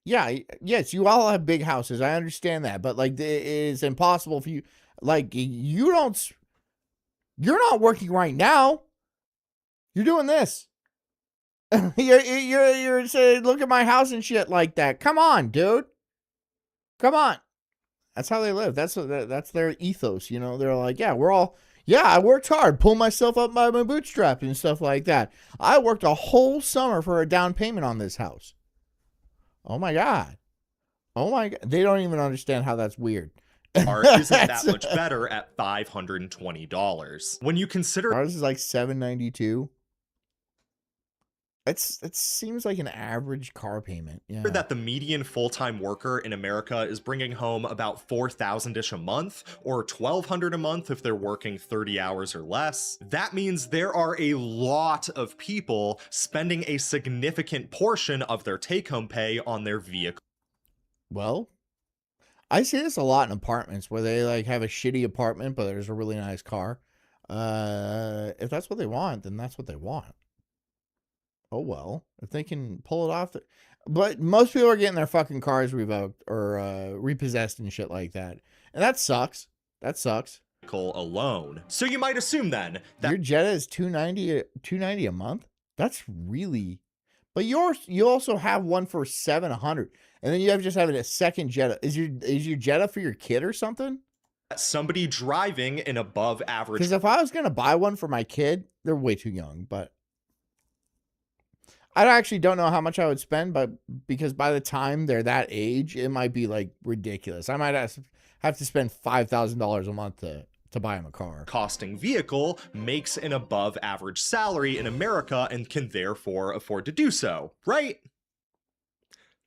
Yeah, yes, you all have big houses. I understand that. But, like, it is impossible for you. Like, you're not working right now. You're doing this. You're saying, look at my house and shit like that. Come on, dude. Come on. That's how they live. That's their ethos, you know. They're like, I worked hard, pull myself up by my bootstraps and stuff like that. I worked a whole summer for a down payment on this house. Oh my God. They don't even understand how that's weird. Ours isn't that much better at $520. When you consider ours is like $792. It seems like an average car payment. Yeah. That the median full-time worker in America is bringing home about $4,000-ish a month, or $1,200 a month if they're working 30 hours or less. That means there are a lot of people spending a significant portion of their take-home pay on their vehicle. Well, I see this a lot in apartments where they like have a shitty apartment, but there's a really nice car. If that's what they want, then that's what they want. Oh, well, if they can pull it off. But most people are getting their fucking cars revoked or repossessed and shit like that. And that sucks. That sucks. Alone. So you might assume then that your Jetta is $290 a month. That's really. But you also have one for $700, and then you just have a second Jetta. Is your Jetta for your kid or something? Somebody driving an above average. Because if I was gonna buy one for my kid, they're way too young, but. I actually don't know how much I would spend, but because by the time they're that age, it might be like ridiculous. I might have to spend $5,000 a month to buy them a car. Costing vehicle makes an above average salary in America and can therefore afford to do so, right?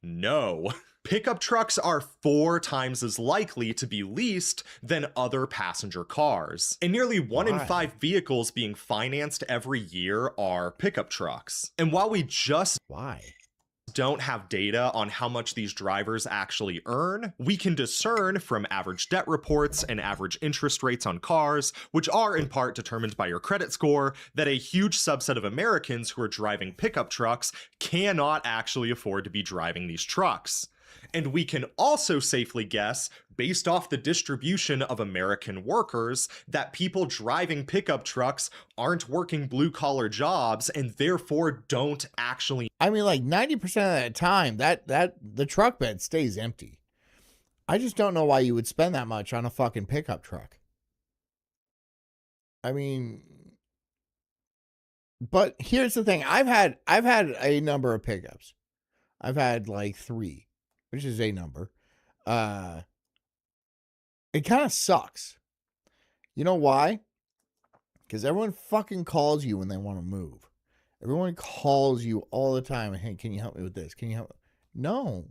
No. Pickup trucks are 4 times as likely to be leased than other passenger cars. And nearly 1 in 5 vehicles being financed every year are pickup trucks. And while we just don't have data on how much these drivers actually earn, we can discern from average debt reports and average interest rates on cars, which are in part determined by your credit score, that a huge subset of Americans who are driving pickup trucks cannot actually afford to be driving these trucks. And we can also safely guess, based off the distribution of American workers, that people driving pickup trucks aren't working blue-collar jobs and therefore don't actually. I mean, like 90% of the time, that the truck bed stays empty. I just don't know why you would spend that much on a fucking pickup truck. I mean, but here's the thing: I've had a number of pickups. I've had like 3. Which is a number. It kind of sucks. You know why? Because everyone fucking calls you when they want to move. Everyone calls you all the time. Hey, can you help me with this? Can you help? No.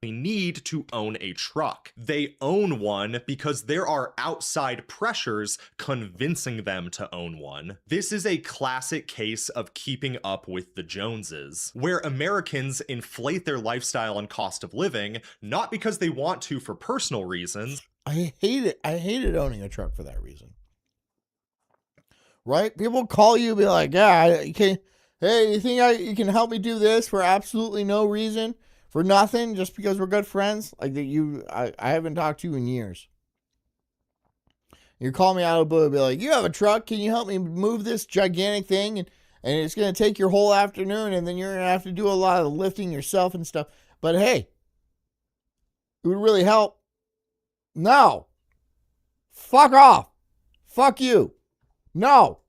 Need to own a truck. They own one because there are outside pressures convincing them to own one. This is a classic case of keeping up with the Joneses, where Americans inflate their lifestyle and cost of living, not because they want to for personal reasons. I hate it. I hated owning a truck for that reason. Right? People call you, be like, yeah, Hey, you think you can help me do this for absolutely no reason, for nothing, just because we're good friends? Like that I haven't talked to you in years. You're calling me out of the blue and be like, you have a truck, can you help me move this gigantic thing? And it's going to take your whole afternoon, and then you're going to have to do a lot of lifting yourself and stuff. But hey, it would really help. No. Fuck off. Fuck you. No.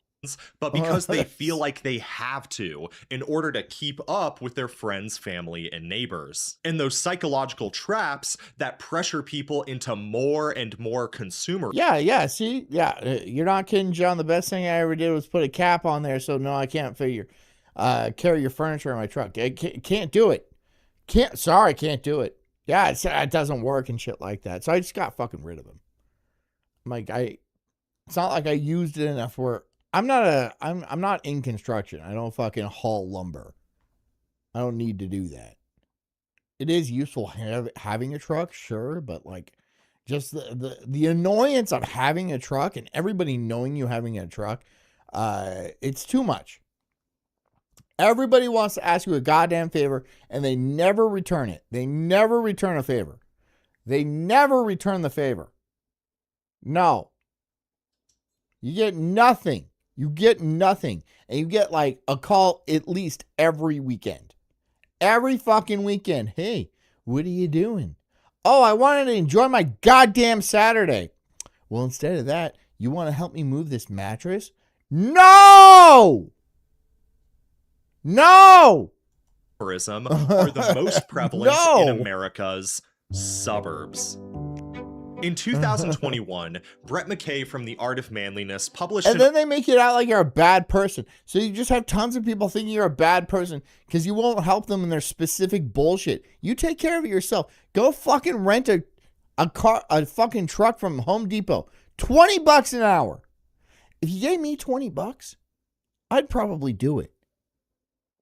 But because they feel like they have to in order to keep up with their friends, family, and neighbors. And those psychological traps that pressure people into more and more consumer. Yeah, see? Yeah, you're not kidding, John. The best thing I ever did was put a cap on there, so no, I can't carry your furniture in my truck. I can't do it. Can't do it. Yeah, it doesn't work and shit like that. So I just got fucking rid of them. It's not like I used it enough where I'm not in construction. I don't fucking haul lumber. I don't need to do that. It is useful having a truck, sure, but like just the annoyance of having a truck and everybody knowing you having a truck, it's too much. Everybody wants to ask you a goddamn favor and they never return it. They never return a favor. They never return the favor. No. You get nothing. You get nothing. And you get like a call at least every weekend. Every fucking weekend. Hey, what are you doing? Oh, I wanted to enjoy my goddamn Saturday. Well, instead of that, you want to help me move this mattress? No! No! Are the most prevalent in America's suburbs. In 2021, Brett McKay from The Art of Manliness published and then they make it out like you're a bad person. So you just have tons of people thinking you're a bad person because you won't help them in their specific bullshit. You take care of it yourself. Go fucking rent a fucking truck from Home Depot. $20 an hour. If you gave me $20, I'd probably do it.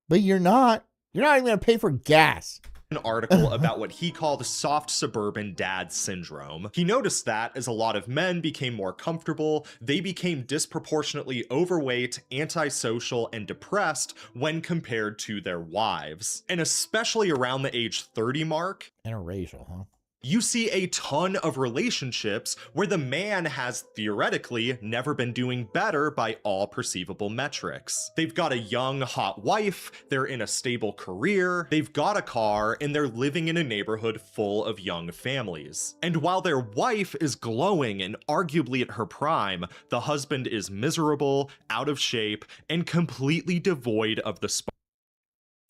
But you're not. You're not even going to pay for gas. An article about what he called soft suburban dad syndrome. He noticed that as a lot of men became more comfortable, they became disproportionately overweight, antisocial, and depressed when compared to their wives. And especially around the age 30 mark. Interracial, huh? You see a ton of relationships where the man has theoretically never been doing better by all perceivable metrics. They've got a young, hot wife, they're in a stable career, they've got a car, and they're living in a neighborhood full of young families. And while their wife is glowing and arguably at her prime, the husband is miserable, out of shape, and completely devoid of the spark.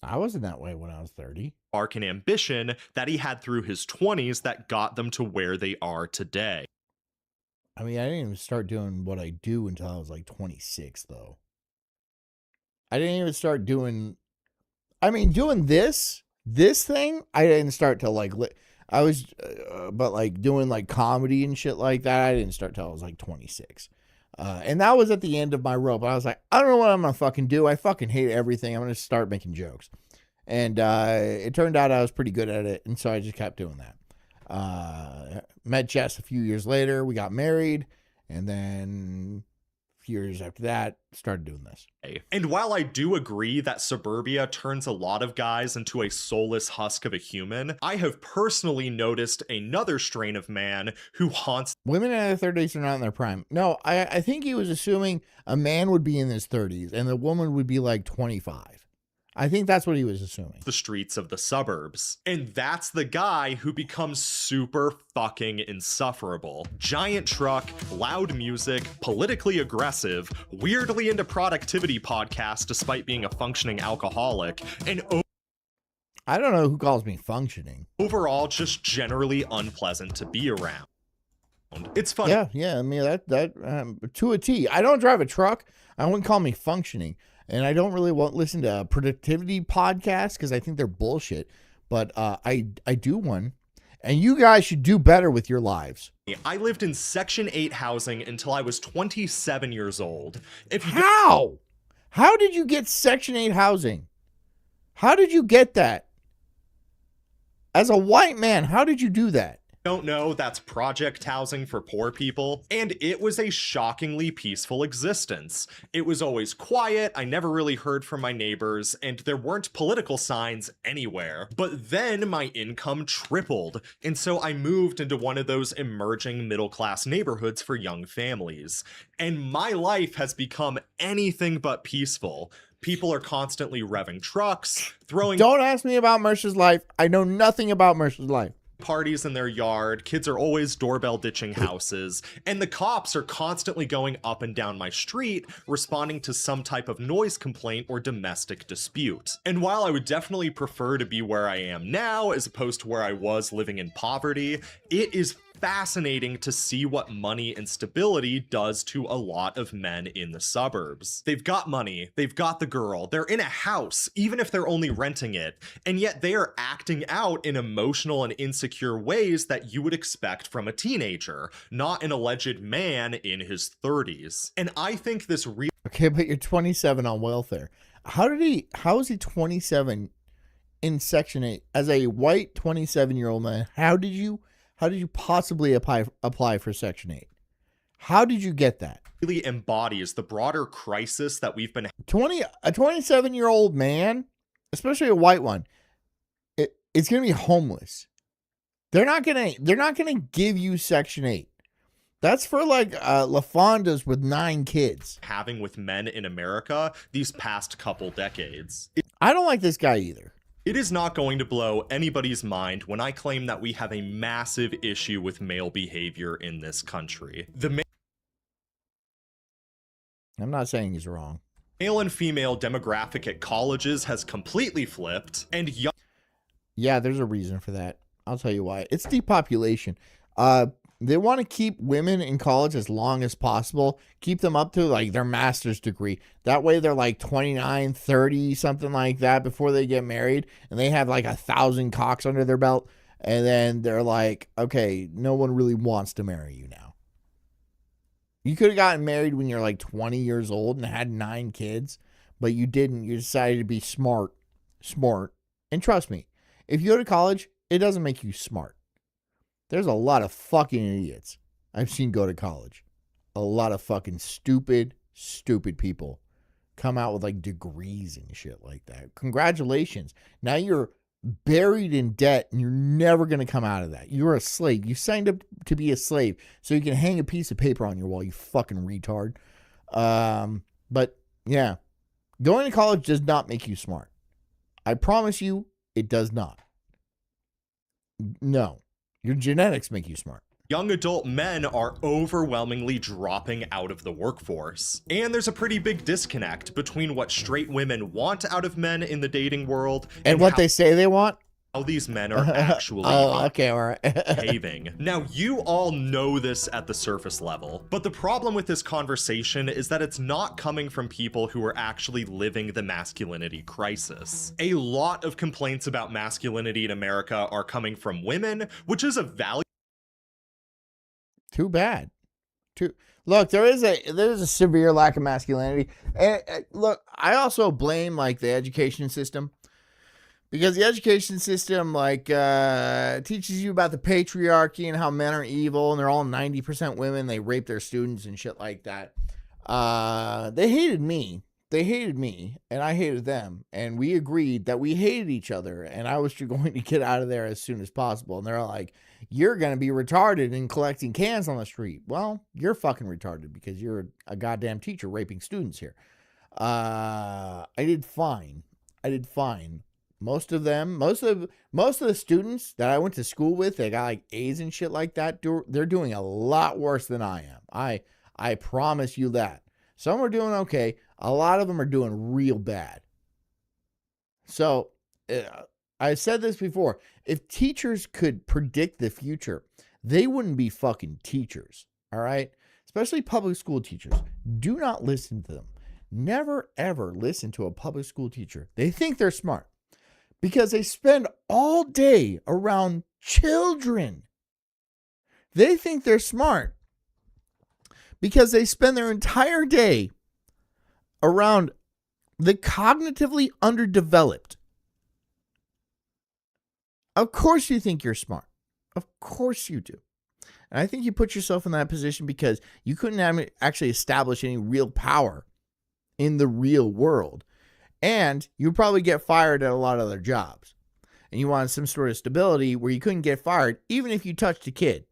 I wasn't that way when I was 30. Spark and ambition that he had through his 20s that got them to where they are today. I mean, I didn't even start doing what I do until I was like 26, though. I didn't even start doing, doing this thing, I didn't start till like, but like doing like comedy and shit like that, I didn't start till I was like 26. And that was at the end of my rope. I was like, I don't know what I'm going to fucking do. I fucking hate everything. I'm going to start making jokes. And it turned out I was pretty good at it. And so I just kept doing that. Met Jess a few years later. We got married. And then a few years after that, started doing this. And while I do agree that suburbia turns a lot of guys into a soulless husk of a human, I have personally noticed another strain of man who haunts women in their 30s are not in their prime. No, I think he was assuming a man would be in his 30s and the woman would be like 25. I think that's what he was assuming. The streets of the suburbs. And that's the guy who becomes super fucking insufferable. Giant truck, loud music, politically aggressive, weirdly into productivity podcasts despite being a functioning alcoholic, and I don't know who calls me functioning. Overall, just generally unpleasant to be around. It's funny. Yeah. I mean, that to a T. I don't drive a truck. I wouldn't call me functioning. And I don't really listen to productivity podcasts because I think they're bullshit. But I do one. And you guys should do better with your lives. I lived in Section 8 housing until I was 27 years old. How? How did you get Section 8 housing? How did you get that? As a white man, how did you do that? don't know, that's project housing for poor people, and it was a shockingly peaceful existence. It was always quiet, I never really heard from my neighbors, and there weren't political signs anywhere. But then my income tripled, and so I moved into one of those emerging middle-class neighborhoods for young families. And my life has become anything but peaceful. People are constantly revving trucks, throwing Don't ask me about Mercer's life. I know nothing about Mercer's life. parties in their yard, kids are always doorbell ditching houses, and the cops are constantly going up and down my street, responding to some type of noise complaint or domestic dispute. And while I would definitely prefer to be where I am now, as opposed to where I was living in poverty, it is fascinating to see what money and stability does to a lot of men in the suburbs. They've got money, they've got the girl, they're in a house, even if they're only renting it, and yet they are acting out in emotional and insecure ways that you would expect from a teenager, not an alleged man in his 30s. And I think this Okay, but you're 27 on welfare. How is he 27 in Section 8? As a white 27-year-old man, how did you possibly apply for Section 8? How did you get that? really embodies the broader crisis that we've been A 27-year-old man, especially a white one, it's going to be homeless. They're not going to give you Section 8. That's for like LaFondas with 9 kids. having with men in America these past couple decades. I don't like this guy either. It is not going to blow anybody's mind when I claim that we have a massive issue with male behavior in this country. The I'm not saying he's wrong. male and female demographic at colleges has completely flipped, and young Yeah, there's a reason for that. I'll tell you why. It's depopulation. They want to keep women in college as long as possible, keep them up to like their master's degree. That way they're like 29, 30, something like that before they get married, and they have like 1,000 cocks under their belt. And then they're like, okay, no one really wants to marry you now. You could have gotten married when you're like 20 years old and had 9 kids, but you didn't. You decided to be smart. And trust me, if you go to college, it doesn't make you smart. There's a lot of fucking idiots I've seen go to college. A lot of fucking stupid people come out with like degrees and shit like that. Congratulations. Now you're buried in debt and you're never going to come out of that. You're a slave. You signed up to be a slave so you can hang a piece of paper on your wall, you fucking retard. But yeah, going to college does not make you smart. I promise you, it does not. No. Your genetics make you smart. young adult men are overwhelmingly dropping out of the workforce. And there's a pretty big disconnect between what straight women want out of men in the dating world And what they say they want? how these men are actually okay, all right. behaving. Now, you all know this at the surface level, but the problem with this conversation is that it's not coming from people who are actually living the masculinity crisis. A lot of complaints about masculinity in America are coming from women, which is a value. Too bad. Look, there's a severe lack of masculinity. And look, I also blame like the education system. Because the education system, like, teaches you about the patriarchy and how men are evil, and they're all 90% women. They rape their students and shit like that. They hated me. And I hated them. And we agreed that we hated each other. And I was going to get out of there as soon as possible. And they're like, you're going to be retarded in collecting cans on the street. Well, you're fucking retarded because you're a goddamn teacher raping students here. I did fine. Most of the students that I went to school with, they got like A's and shit like that. They're doing a lot worse than I am. I promise you that. Some are doing okay. A lot of them are doing real bad. So I said this before. If teachers could predict the future, they wouldn't be fucking teachers. All right? Especially public school teachers. Do not listen to them. Never, ever listen to a public school teacher. They think they're smart. Because they spend all day around children. They think they're smart. Because they spend their entire day around the cognitively underdeveloped. Of course you think you're smart. Of course you do. And I think you put yourself in that position because you couldn't actually establish any real power in the real world. And you probably get fired at a lot of other jobs. And you wanted some sort of stability where you couldn't get fired even if you touched a kid.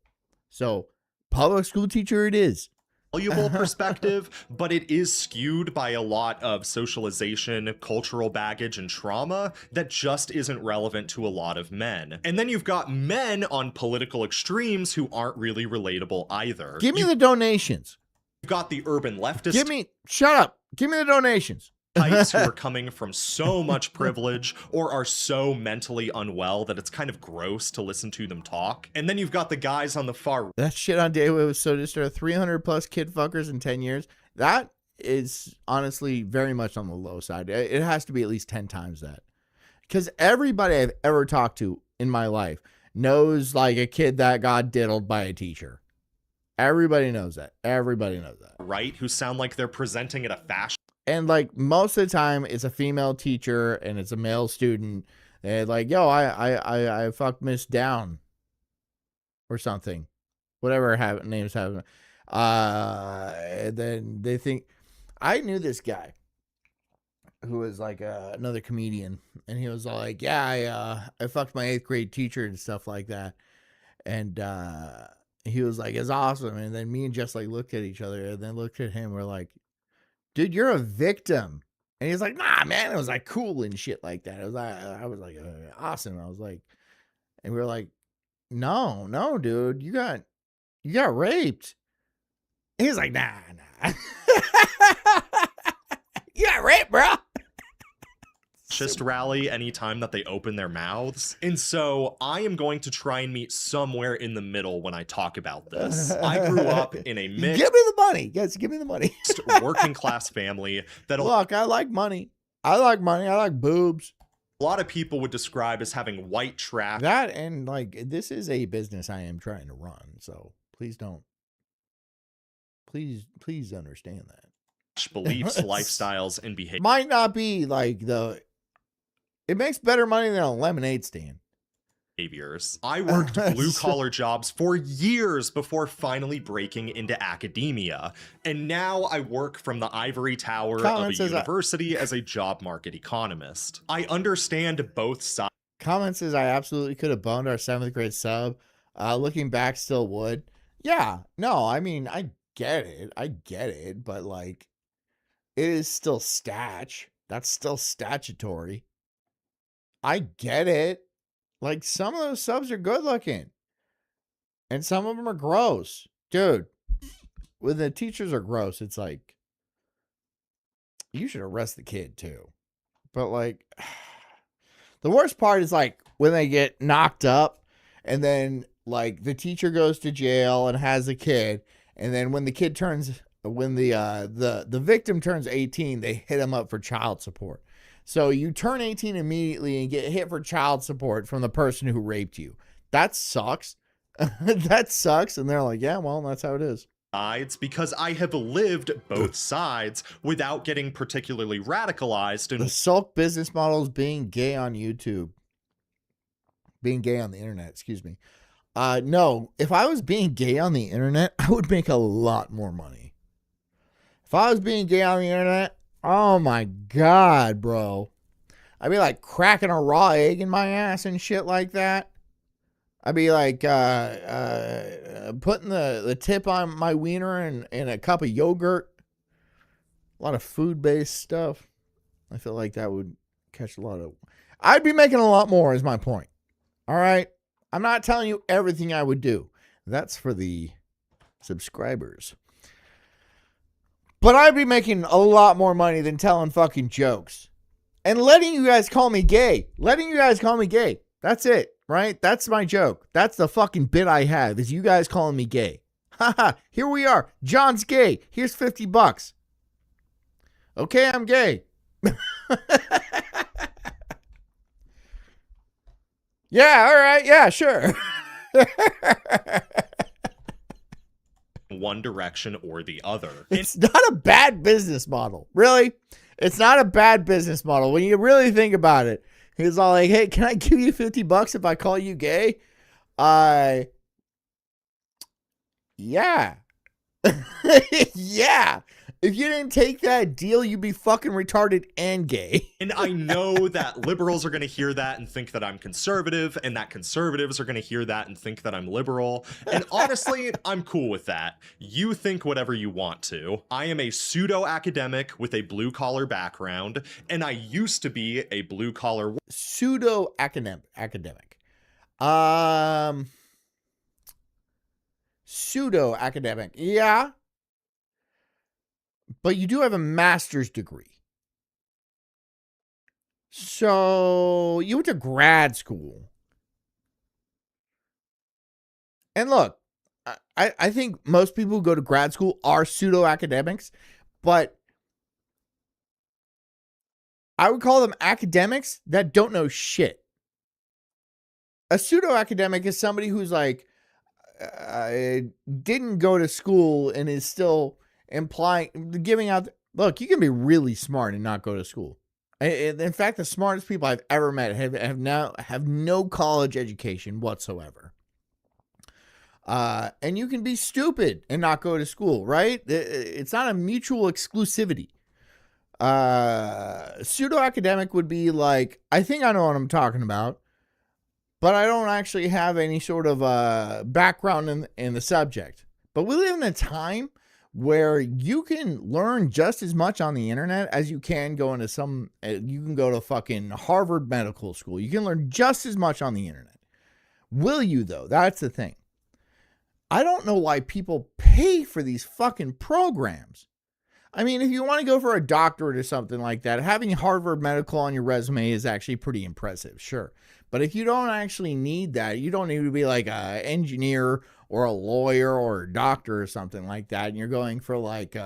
So, public school teacher it is. Valuable perspective, but it is skewed by a lot of socialization, cultural baggage, and trauma that just isn't relevant to a lot of men. And then you've got men on political extremes who aren't really relatable either. Give me the donations. You've got the urban leftist Shut up. Give me the donations. types who are coming from so much privilege or are so mentally unwell that it's kind of gross to listen to them talk. And then you've got the guys on the far That shit on Dayway was so disturbing. 300 plus kid fuckers in 10 years. That is honestly very much on the low side. It has to be at least 10 times that. Because everybody I've ever talked to in my life knows like a kid that got diddled by a teacher. Everybody knows that. Everybody knows that. right who sound like they're presenting at a fashion And like most of the time it's a female teacher and it's a male student. And like, yo, I fucked Miss Down or something. Whatever names have. And then they think I knew this guy who was like another comedian, and he was all like, yeah, I fucked my 8th grade teacher and stuff like that. And he was like, it's awesome. And then me and Jess like looked at each other and then looked at him. We're like, dude, you're a victim. And he's like, nah, man, it was like cool and shit like that. It was like, I was like, awesome. I was like, and we were like, no, dude, you got raped. And he's like, nah. You got raped, bro. fascist rally anytime that they open their mouths. And so I am going to try and meet somewhere in the middle when I talk about this. I grew up in a mixed Give me the money. Yes, give me the money. working class family that Look, I like money. I like boobs. a lot of people would describe as having white trash That and like this is a business I am trying to run. So please don't. Please understand that. beliefs, lifestyles, and behaviors. Might not be like it makes better money than a lemonade stand. I worked blue-collar jobs for years before finally breaking into academia, and now I work from the ivory tower of a university as a job market economist. I understand both sides. Comment says I absolutely could have boned our 7th grade sub. Looking back, still would. Yeah, no, I mean, I get it, but like, it is still That's still statutory. I get it. Like, some of those subs are good looking. And some of them are gross. Dude, when the teachers are gross, it's like, you should arrest the kid too. But like, the worst part is like when they get knocked up and then like the teacher goes to jail and has a kid. And then when the victim turns 18, they hit him up for child support. So you turn 18 immediately and get hit for child support from the person who raped you. That sucks. That sucks. And they're like, yeah, well, that's how it is. Because I have lived both sides without getting particularly radicalized. And the Sulk business model is being gay on YouTube. Being gay on the internet, excuse me. No, if I was being gay on the internet, I would make a lot more money. If I was being gay on the internet, oh my God, bro. I'd be like cracking a raw egg in my ass and shit like that. I'd be like putting the tip on my wiener in a cup of yogurt. A lot of food-based stuff. I feel like that would catch a lot of... I'd be making a lot more is my point. All right? I'm not telling you everything I would do. That's for the subscribers. But I'd be making a lot more money than telling fucking jokes. And letting you guys call me gay. That's it, right? That's my joke. That's the fucking bit I have, is you guys calling me gay. Haha, here we are. John's gay. Here's $50. Okay, I'm gay. Yeah, all right. Yeah, sure. one direction or the other. It's not a bad business model. Really? It's not a bad business model. When you really think about it, he's all like, hey, can I give you $50 if I call you gay? Yeah. Yeah. If you didn't take that deal, you'd be fucking retarded and gay. And I know that liberals are going to hear that and think that I'm conservative, and that conservatives are going to hear that and think that I'm liberal. And honestly, I'm cool with that. You think whatever you want to. I am a pseudo-academic with a blue-collar background, and I used to be a blue-collar... Pseudo-academic. Pseudo-academic. Yeah. But you do have a master's degree. So you went to grad school. And look, I think most people who go to grad school are pseudo-academics, but I would call them academics that don't know shit. A pseudo-academic is somebody who's like, didn't go to school and is still giving out. Look, you can be really smart and not go to school. In fact, the smartest people I've ever met have no college education whatsoever. And you can be stupid and not go to school, right? It's not a mutual exclusivity. Pseudo-academic would be like, I think I know what I'm talking about, but I don't actually have any sort of background in the subject. But we live in a time where you can learn just as much on the internet as you can go into you can go to fucking Harvard Medical School. You can learn just as much on the internet. Will you, though? That's the thing. I don't know why people pay for these fucking programs. I mean, if you want to go for a doctorate or something like that, having Harvard Medical on your resume is actually pretty impressive, sure. But if you don't actually need that, you don't need to be like an engineer or a lawyer or a doctor or something like that, and you're going for like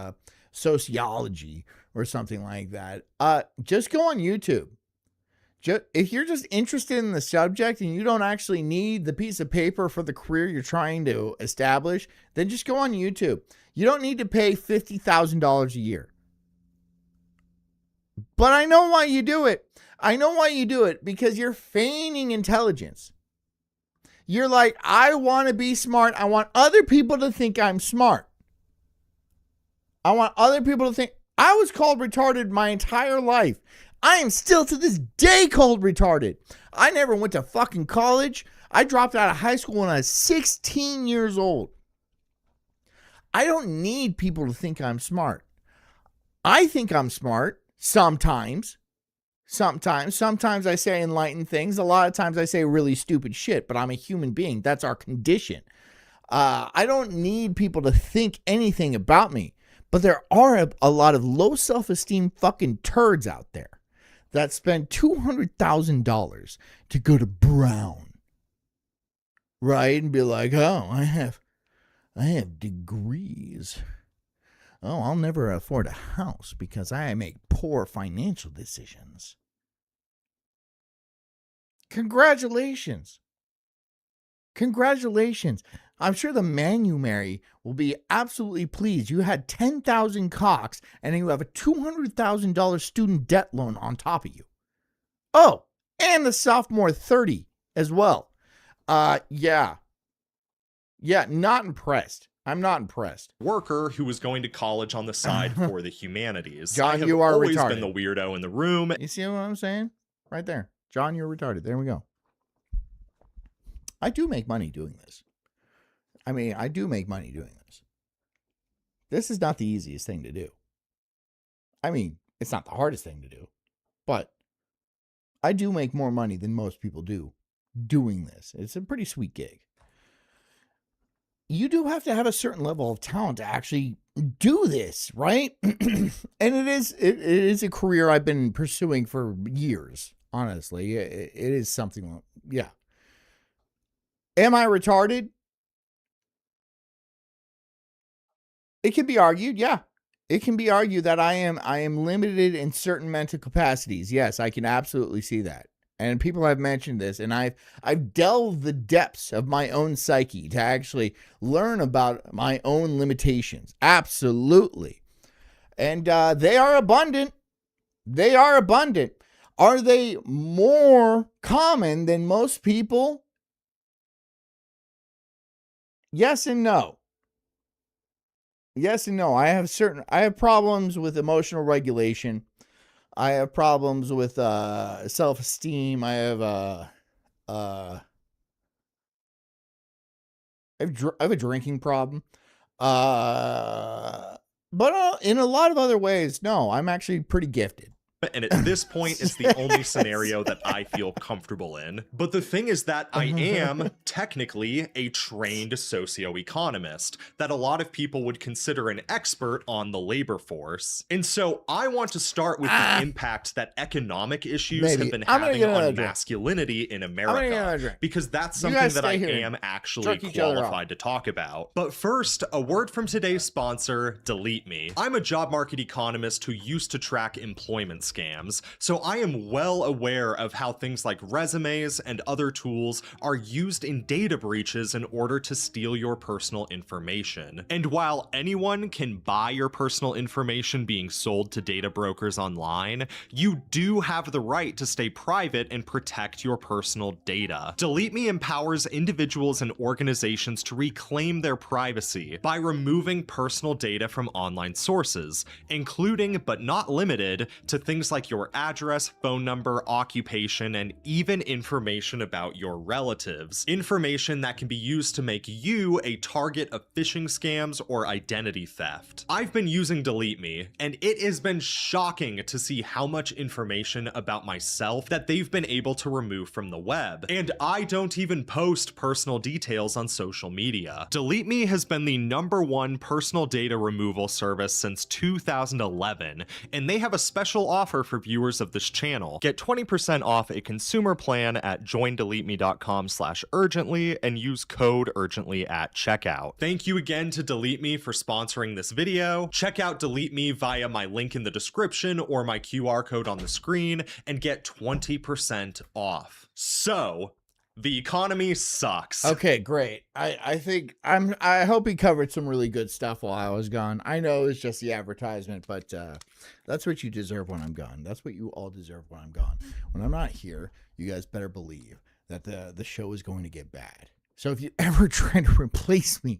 sociology or something like that, just go on YouTube. If you're just interested in the subject and you don't actually need the piece of paper for the career you're trying to establish, then just go on YouTube. You don't need to pay $50,000 a year. But I know why you do it. I know why you do it, because you're feigning intelligence. You're like, I want to be smart. I want other people to think I'm smart. I want other people to think. I was called retarded my entire life. I am still to this day called retarded. I never went to fucking college. I dropped out of high school when I was 16 years old. I don't need people to think I'm smart. I think I'm smart sometimes. Sometimes I say enlightened things. A lot of times I say really stupid shit, but I'm a human being. That's our condition. I don't need people to think anything about me, but there are a lot of low self-esteem fucking turds out there that spend $200,000 to go to Brown, right? And be like, oh, I have degrees. Oh, I'll never afford a house because I make poor financial decisions. Congratulations. Congratulations. I'm sure the man you marry will be absolutely pleased. You had 10,000 cocks and you have a $200,000 student debt loan on top of you. Oh, and the sophomore 30 as well. Yeah, not impressed. I'm not impressed. Worker who was going to college on the side for the humanities. John, I you are always retarded. been the weirdo in the room. You see what I'm saying? Right there. John, you're retarded. There we go. I do make money doing this. I do make money doing this. This is not the easiest thing to do. It's not the hardest thing to do. But I do make more money than most people do doing this. It's a pretty sweet gig. You do have to have a certain level of talent to actually do this, right? And it is a career I've been pursuing for years, honestly. It is something, yeah. Am I retarded? It can be argued, yeah. It can be argued that I am limited in certain mental capacities. Yes, I can absolutely see that. And people have mentioned this, and I've delved the depths of my own psyche to actually learn about my own limitations. Absolutely. And they are abundant. They are abundant. Are they more common than most people? Yes and no. Yes and no. I have problems with emotional regulation. I have problems with self-esteem. I have I have a drinking problem. But in a lot of other ways, no, I'm actually pretty gifted. And at this point, it's the only scenario that I feel comfortable in. But the thing is that I am technically a trained socioeconomist that a lot of people would consider an expert on the labor force. And so I want to start with the impact that economic issues have been having on masculinity in America, because that's something that I am actually qualified to talk about. But first, a word from today's sponsor, Delete Me. I'm a job market economist who used to track employment scams, so I am well aware of how things like resumes and other tools are used in data breaches in order to steal your personal information. And while anyone can buy your personal information being sold to data brokers online, you do have the right to stay private and protect your personal data. Delete Me empowers individuals and organizations to reclaim their privacy by removing personal data from online sources, including but not limited to things like your address, phone number, occupation, and even information about your relatives. Information that can be used to make you a target of phishing scams or identity theft. I've been using Delete Me, and it has been shocking to see how much information about myself that they've been able to remove from the web. And I don't even post personal details on social media. Delete Me has been the #1 personal data removal service since 2011, and they have a special offer for viewers of this channel. Get 20% off a consumer plan at joindeleteme.com/urgently and use code urgently at checkout. Thank you again to Delete Me for sponsoring this video. Check out Delete Me via my link in the description or my QR code on the screen and get 20% off. So, the economy sucks. Okay, great. I hope he covered some really good stuff while I was gone. I know it's just the advertisement, but that's what you deserve when I'm gone. That's what you all deserve when I'm gone. When I'm not here, you guys better believe that the show is going to get bad. So if you ever try to replace me,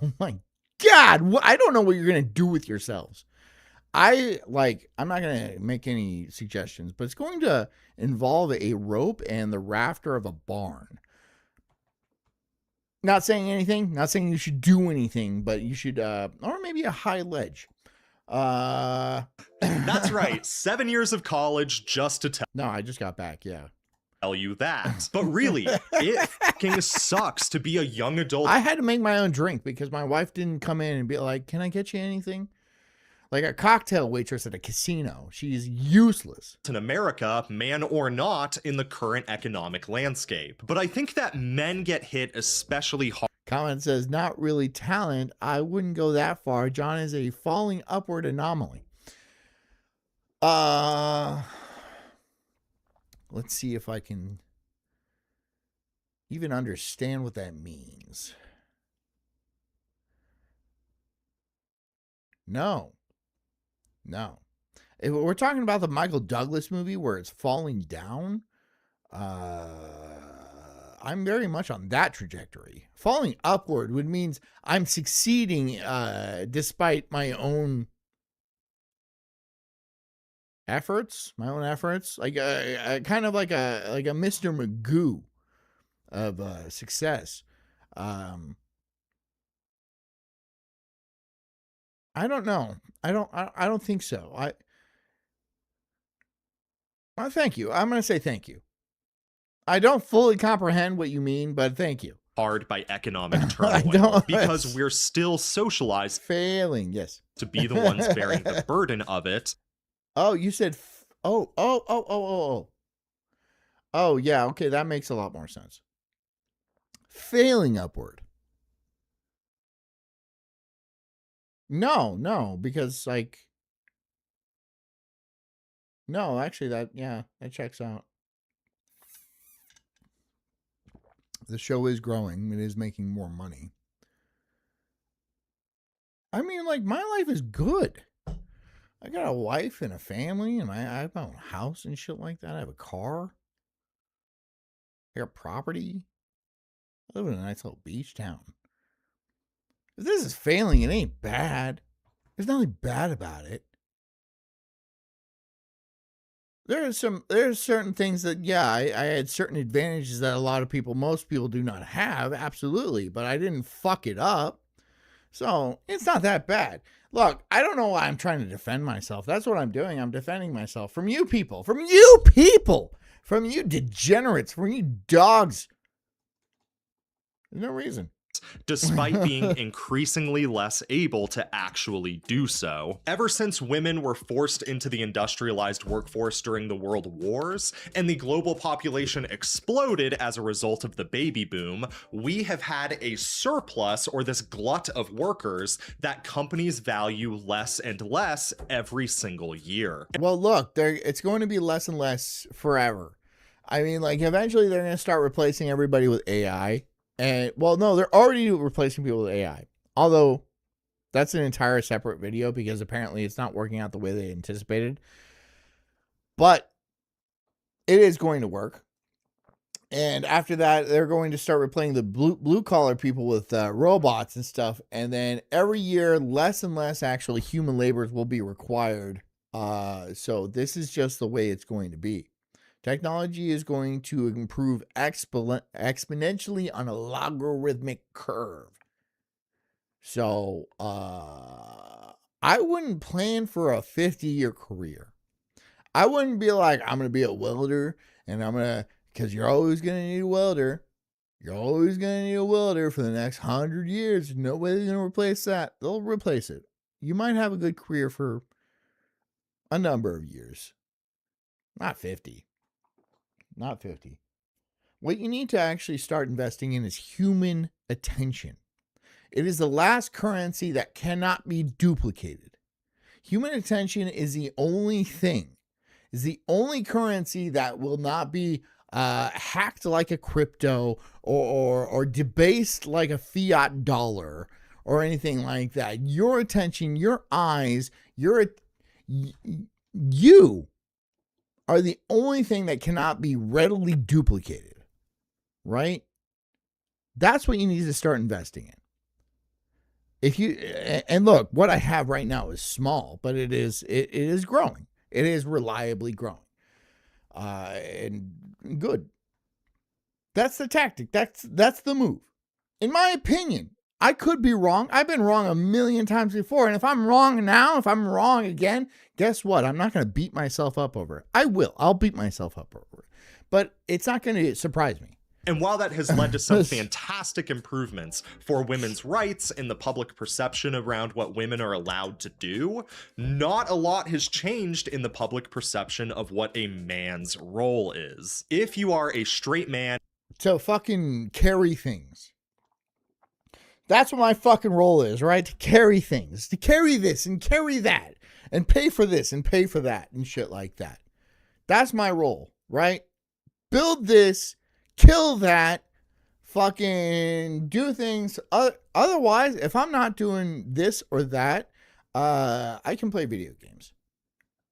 oh my God, I don't know what you're going to do with yourselves. I'm not going to make any suggestions, but it's going to involve a rope and the rafter of a barn. Not saying anything, not saying you should do anything, but you should, or maybe a high ledge. That's right. 7 years of college just to tell. No, I just got back. Yeah. Tell you that. But really, it fucking sucks to be a young adult. I had to make my own drink because my wife didn't come in and be like, "Can I get you anything?" Like a cocktail waitress at a casino. She's useless. In America, man or not, in the current economic landscape. But I think that men get hit especially hard. Comment says, not really talent. I wouldn't go that far. John is a falling upward anomaly. Let's see if I can even understand what that means. No. If we're talking about the Michael Douglas movie where it's falling down, I'm very much on that trajectory. Falling upward would means I'm succeeding despite my own efforts, like kind of like a Mr. Magoo of success. I don't know. I don't think so. Well, thank you. I'm going to say thank you. I don't fully comprehend what you mean, but thank you. Hard by economic turmoil because we're still socialized failing, yes, to be the ones bearing the burden of it. Oh, you said oh, yeah, okay, that makes a lot more sense. Failing upward. No, because no, actually that checks out. The show is growing. It is making more money. I mean, my life is good. I got a wife and a family, and I have my own house and shit like that. I have a car. I got property. I live in a nice little beach town. If this is failing, it ain't bad. There's nothing bad about it. There's certain things that, yeah, I had certain advantages that most people do not have, absolutely, but I didn't fuck it up. So it's not that bad. Look, I don't know why I'm trying to defend myself. That's what I'm doing. I'm defending myself from you people, from you degenerates, from you dogs. There's no reason. Despite being increasingly less able to actually do so. Ever since women were forced into the industrialized workforce during the world wars, and the global population exploded as a result of the baby boom, we have had a surplus, or this glut of workers, that companies value less and less every single year. Well, look, it's going to be less and less forever. I mean, like, eventually they're going to start replacing everybody with AI. And, well, no, they're already replacing people with AI. Although, that's an entire separate video because apparently it's not working out the way they anticipated. But it is going to work. And after that, they're going to start replacing the blue-collar people with robots and stuff. And then every year, less and less actually human laborers will be required. So this is just the way it's going to be. Technology is going to improve exponentially on a logarithmic curve. So, I wouldn't plan for a 50-year career. I wouldn't be like, I'm going to be a welder, and because you're always going to need a welder. You're always going to need a welder for the next 100 years. Nobody's going to replace that. They'll replace it. You might have a good career for a number of years. Not 50. Not 50. What you need to actually start investing in is human attention. It is the last currency that cannot be duplicated. Human attention is the only thing, is the only currency that will not be hacked like a crypto or debased like a fiat dollar or anything like that. Your attention, your eyes, you are the only thing that cannot be readily duplicated, right? That's what you need to start investing in. And look, what I have right now is small, but it is growing. It is reliably growing, and good. That's the tactic. That's the move. In my opinion, I could be wrong. I've been wrong a million times before. And if I'm wrong now, if I'm wrong again, guess what? I'm not going to beat myself up over it. I will. I'll beat myself up over it. But it's not going to surprise me. And while that has led to some fantastic improvements for women's rights and the public perception around what women are allowed to do, not a lot has changed in the public perception of what a man's role is. If you are a straight man... To fucking carry things. That's what my fucking role is, right? To carry things. To carry this and carry that. And pay for this and pay for that and shit like that. That's my role, right? Build this, kill that, fucking do things. Otherwise, if I'm not doing this or that, I can play video games.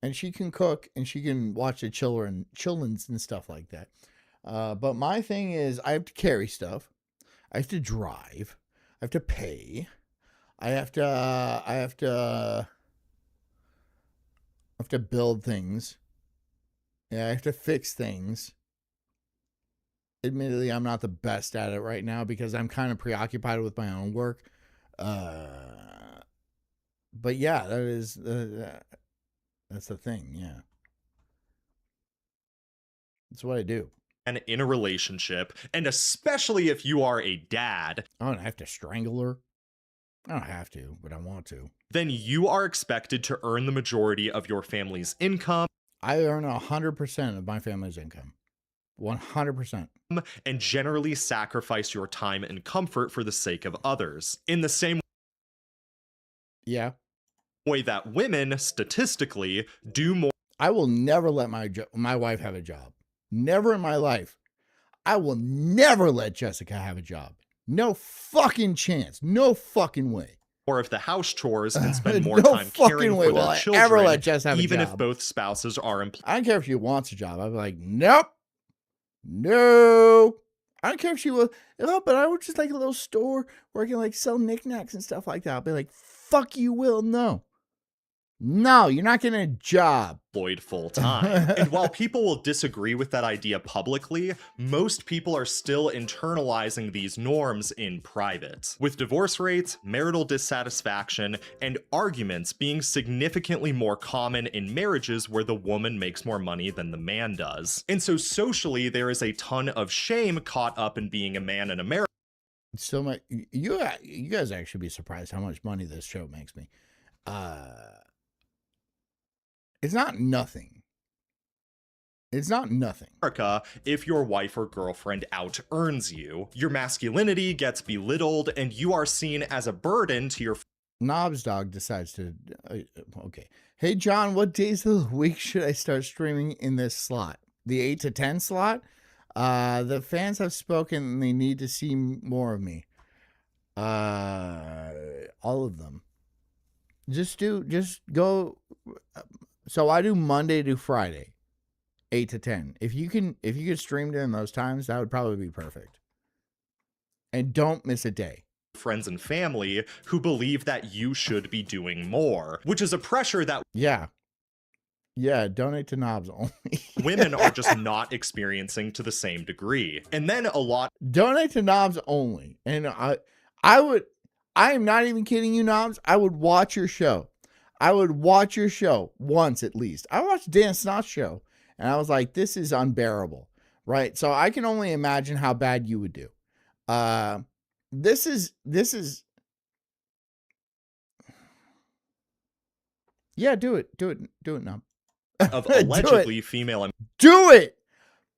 And she can cook and she can watch the children's and stuff like that. But my thing is I have to carry stuff. I have to drive. I have to pay. I have to build things. Yeah, I have to fix things. Admittedly, I'm not the best at it right now because I'm kind of preoccupied with my own work. But yeah, that's the thing. Yeah. That's what I do. And in a relationship, and especially if you are a dad, I don't have to strangle her. I don't have to, but I want to. Then you are expected to earn the majority of your family's income. I earn 100% of my family's income. 100%. And generally sacrifice your time and comfort for the sake of others. In the same way that women, statistically, do more. I will never let my wife have a job. Never in my life. I will never let Jessica have a job. No fucking chance. No fucking way. Or if the house chores and spend more time caring for their children, ever let Jess have even a job. if both spouses are employed. I don't care if she wants a job. I'd be like, nope. No. I don't care if she will. Oh, but I would just like a little store where I can like sell knickknacks and stuff like that. I'll be like, fuck you, Will. No, you're not getting a job. Employed full time. And while people will disagree with that idea publicly, most people are still internalizing these norms in private, with divorce rates, marital dissatisfaction, and arguments being significantly more common in marriages where the woman makes more money than the man does. And so socially, there is a ton of shame caught up in being a man in America. So you guys actually be surprised how much money this show makes me. It's not nothing. It's not nothing. If your wife or girlfriend out earns you, your masculinity gets belittled and you are seen as a burden to your Knobs Dog decides to okay. Hey John, what days of the week should I start streaming in this slot? The 8 to 10 slot? The fans have spoken and they need to see more of me. All of them. Just go. So I do Monday to Friday, 8 to 10. If you could stream during those times, that would probably be perfect. And don't miss a day. Friends and family who believe that you should be doing more, which is a pressure that donate to Knobs only. women are just not experiencing to the same degree. And then donate to Knobs only. And I am not even kidding you, Knobs. I would watch your show. I would watch your show once at least. I watched Dan Snott's show and I was like, this is unbearable, right? So I can only imagine how bad you would do. This is yeah, do it now. of allegedly female Do it,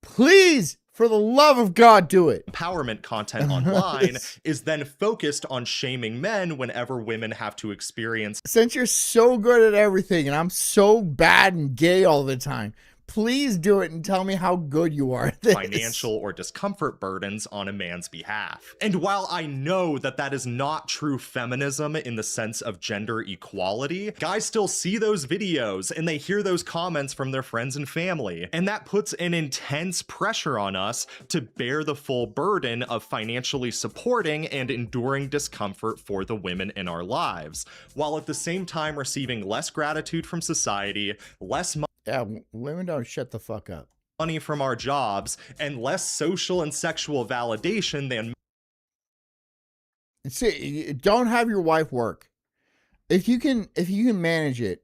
please. For the love of God, do it. Empowerment content online is then focused on shaming men whenever women have to experience. Since you're so good at everything and I'm so bad and gay all the time, please do it and tell me how good you are at this. Financial or discomfort burdens on a man's behalf. And while I know that that is not true feminism in the sense of gender equality, guys still see those videos and they hear those comments from their friends and family. And that puts an intense pressure on us to bear the full burden of financially supporting and enduring discomfort for the women in our lives, while at the same time receiving less gratitude from society, less money. Yeah, women don't shut the fuck up. Money from our jobs, and less social and sexual validation than. See, don't have your wife work. If you can manage it.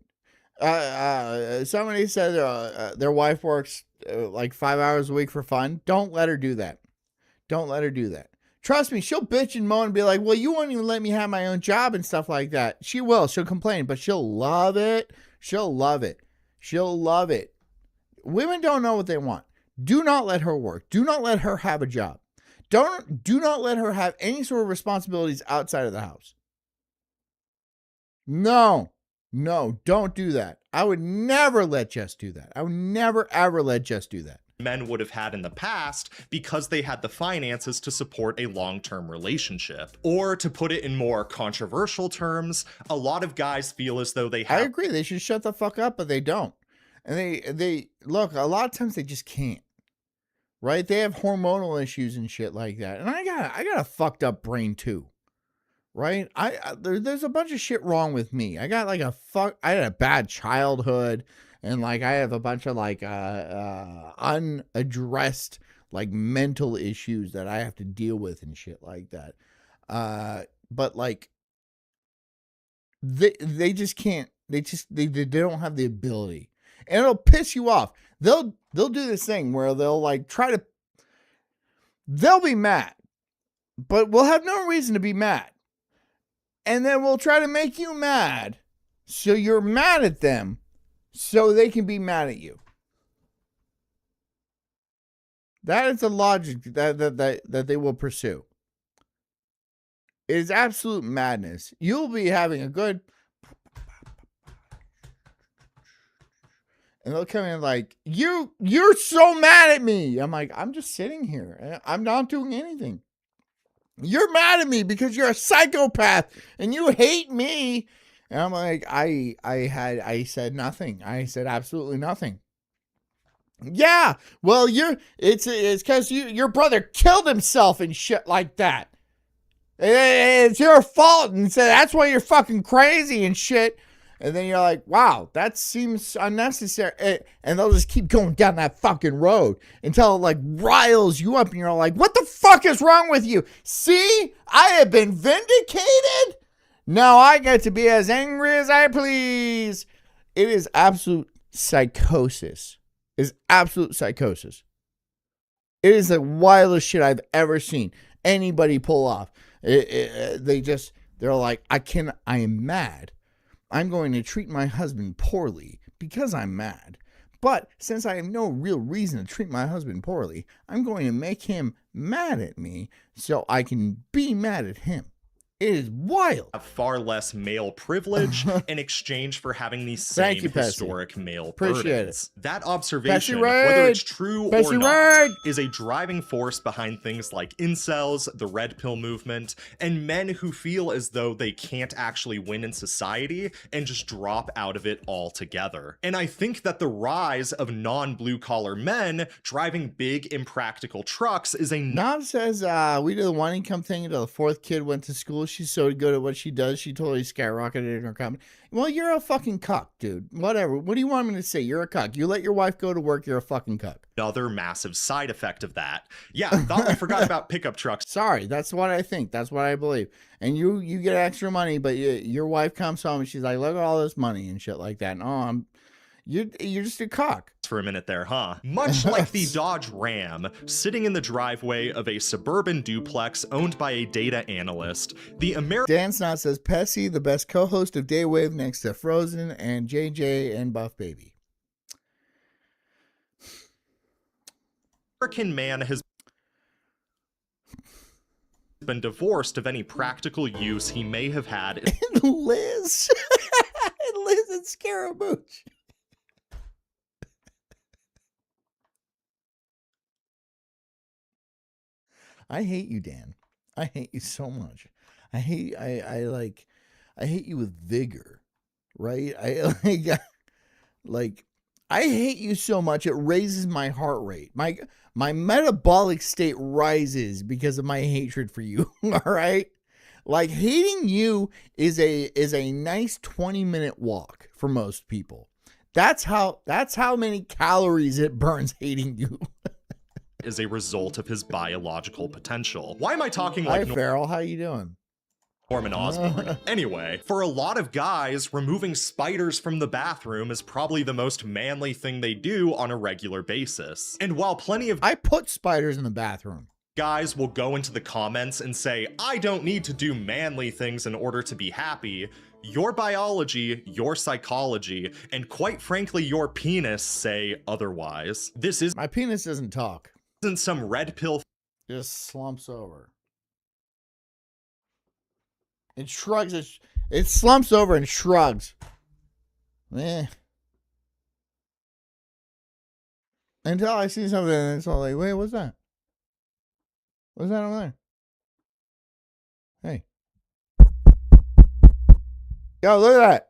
Somebody said their wife works like 5 hours a week for fun. Don't let her do that. Don't let her do that. Trust me, she'll bitch and moan and be like, well, you won't even let me have my own job and stuff like that. She will. She'll complain, but she'll love it. She'll love it. She'll love it. Women don't know what they want. Do not let her work. Do not let her have a job. Do not let her have any sort of responsibilities outside of the house. No, don't do that. I would never let Jess do that. I would never, ever let Jess do that. Men would have had in the past because they had the finances to support a long-term relationship. Or to put it in more controversial terms, a lot of guys feel as though they have. I agree. They should shut the fuck up, but they don't. And they look, a lot of times they just can't. Right? They have hormonal issues and shit like that. And I got a fucked up brain too. Right? There's a bunch of shit wrong with me. I got like I had a bad childhood. And like I have a bunch of like unaddressed like mental issues that I have to deal with and shit like that. But like they just can't. They don't have the ability, and it'll piss you off. They'll do this thing where they'll like they'll be mad, but we'll have no reason to be mad, and then we'll try to make you mad, so you're mad at them. So they can be mad at you. That is the logic that they will pursue. It is absolute madness. You'll be having a good. And they'll come in like, you're so mad at me. I'm like, I'm just sitting here. I'm not doing anything. You're mad at me because you're a psychopath and you hate me. And I'm like, I said nothing. I said absolutely nothing. Yeah. Well, it's because your brother killed himself and shit like that. It's your fault, and so that's why you're fucking crazy and shit. And then you're like, wow, that seems unnecessary. And they'll just keep going down that fucking road until it like riles you up and you're like, what the fuck is wrong with you? See, I have been vindicated. Now I get to be as angry as I please. It is absolute psychosis. It's absolute psychosis. It is the wildest shit I've ever seen anybody pull off. They're like, I am mad. I'm going to treat my husband poorly because I'm mad. But since I have no real reason to treat my husband poorly, I'm going to make him mad at me so I can be mad at him. It is wild. Have far less male privilege in exchange for having these same historic male burdens. That observation, whether it's true or not, is a driving force behind things like incels, the red pill movement, and men who feel as though they can't actually win in society and just drop out of it altogether. And I think that the rise of non-blue collar men driving big impractical trucks is a... Nav says, we did the one income thing until the fourth kid went to school. She's so good at what she does. She totally skyrocketed in her company. Well, you're a fucking cuck, dude. Whatever. What do you want me to say? You're a cuck. You let your wife go to work. You're a fucking cuck. Another massive side effect of that. Yeah, thought we forgot about pickup trucks. Sorry, that's what I think. That's what I believe. And you get extra money, but your wife comes home and she's like, look at all this money and shit like that. And you're just a cock. For a minute there, huh? Much like the Dodge Ram, sitting in the driveway of a suburban duplex owned by a data analyst, the Dan Snot says, Pessy, the best co-host of Daywave next to Frozen and JJ and Buff Baby. American man has been divorced of any practical use he may have had. And Liz. And Liz and Scaramouche. I hate you, Dan. I hate you so much. I hate you with vigor, right? I hate you so much it raises my heart rate. My metabolic state rises because of my hatred for you. All right? Like hating you is a nice 20-minute walk for most people. That's how many calories it burns hating you. Is a result of his biological potential. Why am I talking like Hi, Farrell, how you doing? Norman Osborn? Anyway, for a lot of guys, removing spiders from the bathroom is probably the most manly thing they do on a regular basis. And while plenty of I put spiders in the bathroom. Guys will go into the comments and say, I don't need to do manly things in order to be happy. Your biology, your psychology, and quite frankly, your penis say otherwise. This is my penis doesn't talk. Isn't some red pill just slumps over. It shrugs. It slumps over and shrugs. Until I see something and it's all like, wait, what's that? What's that over there? Hey. Yo, look at that.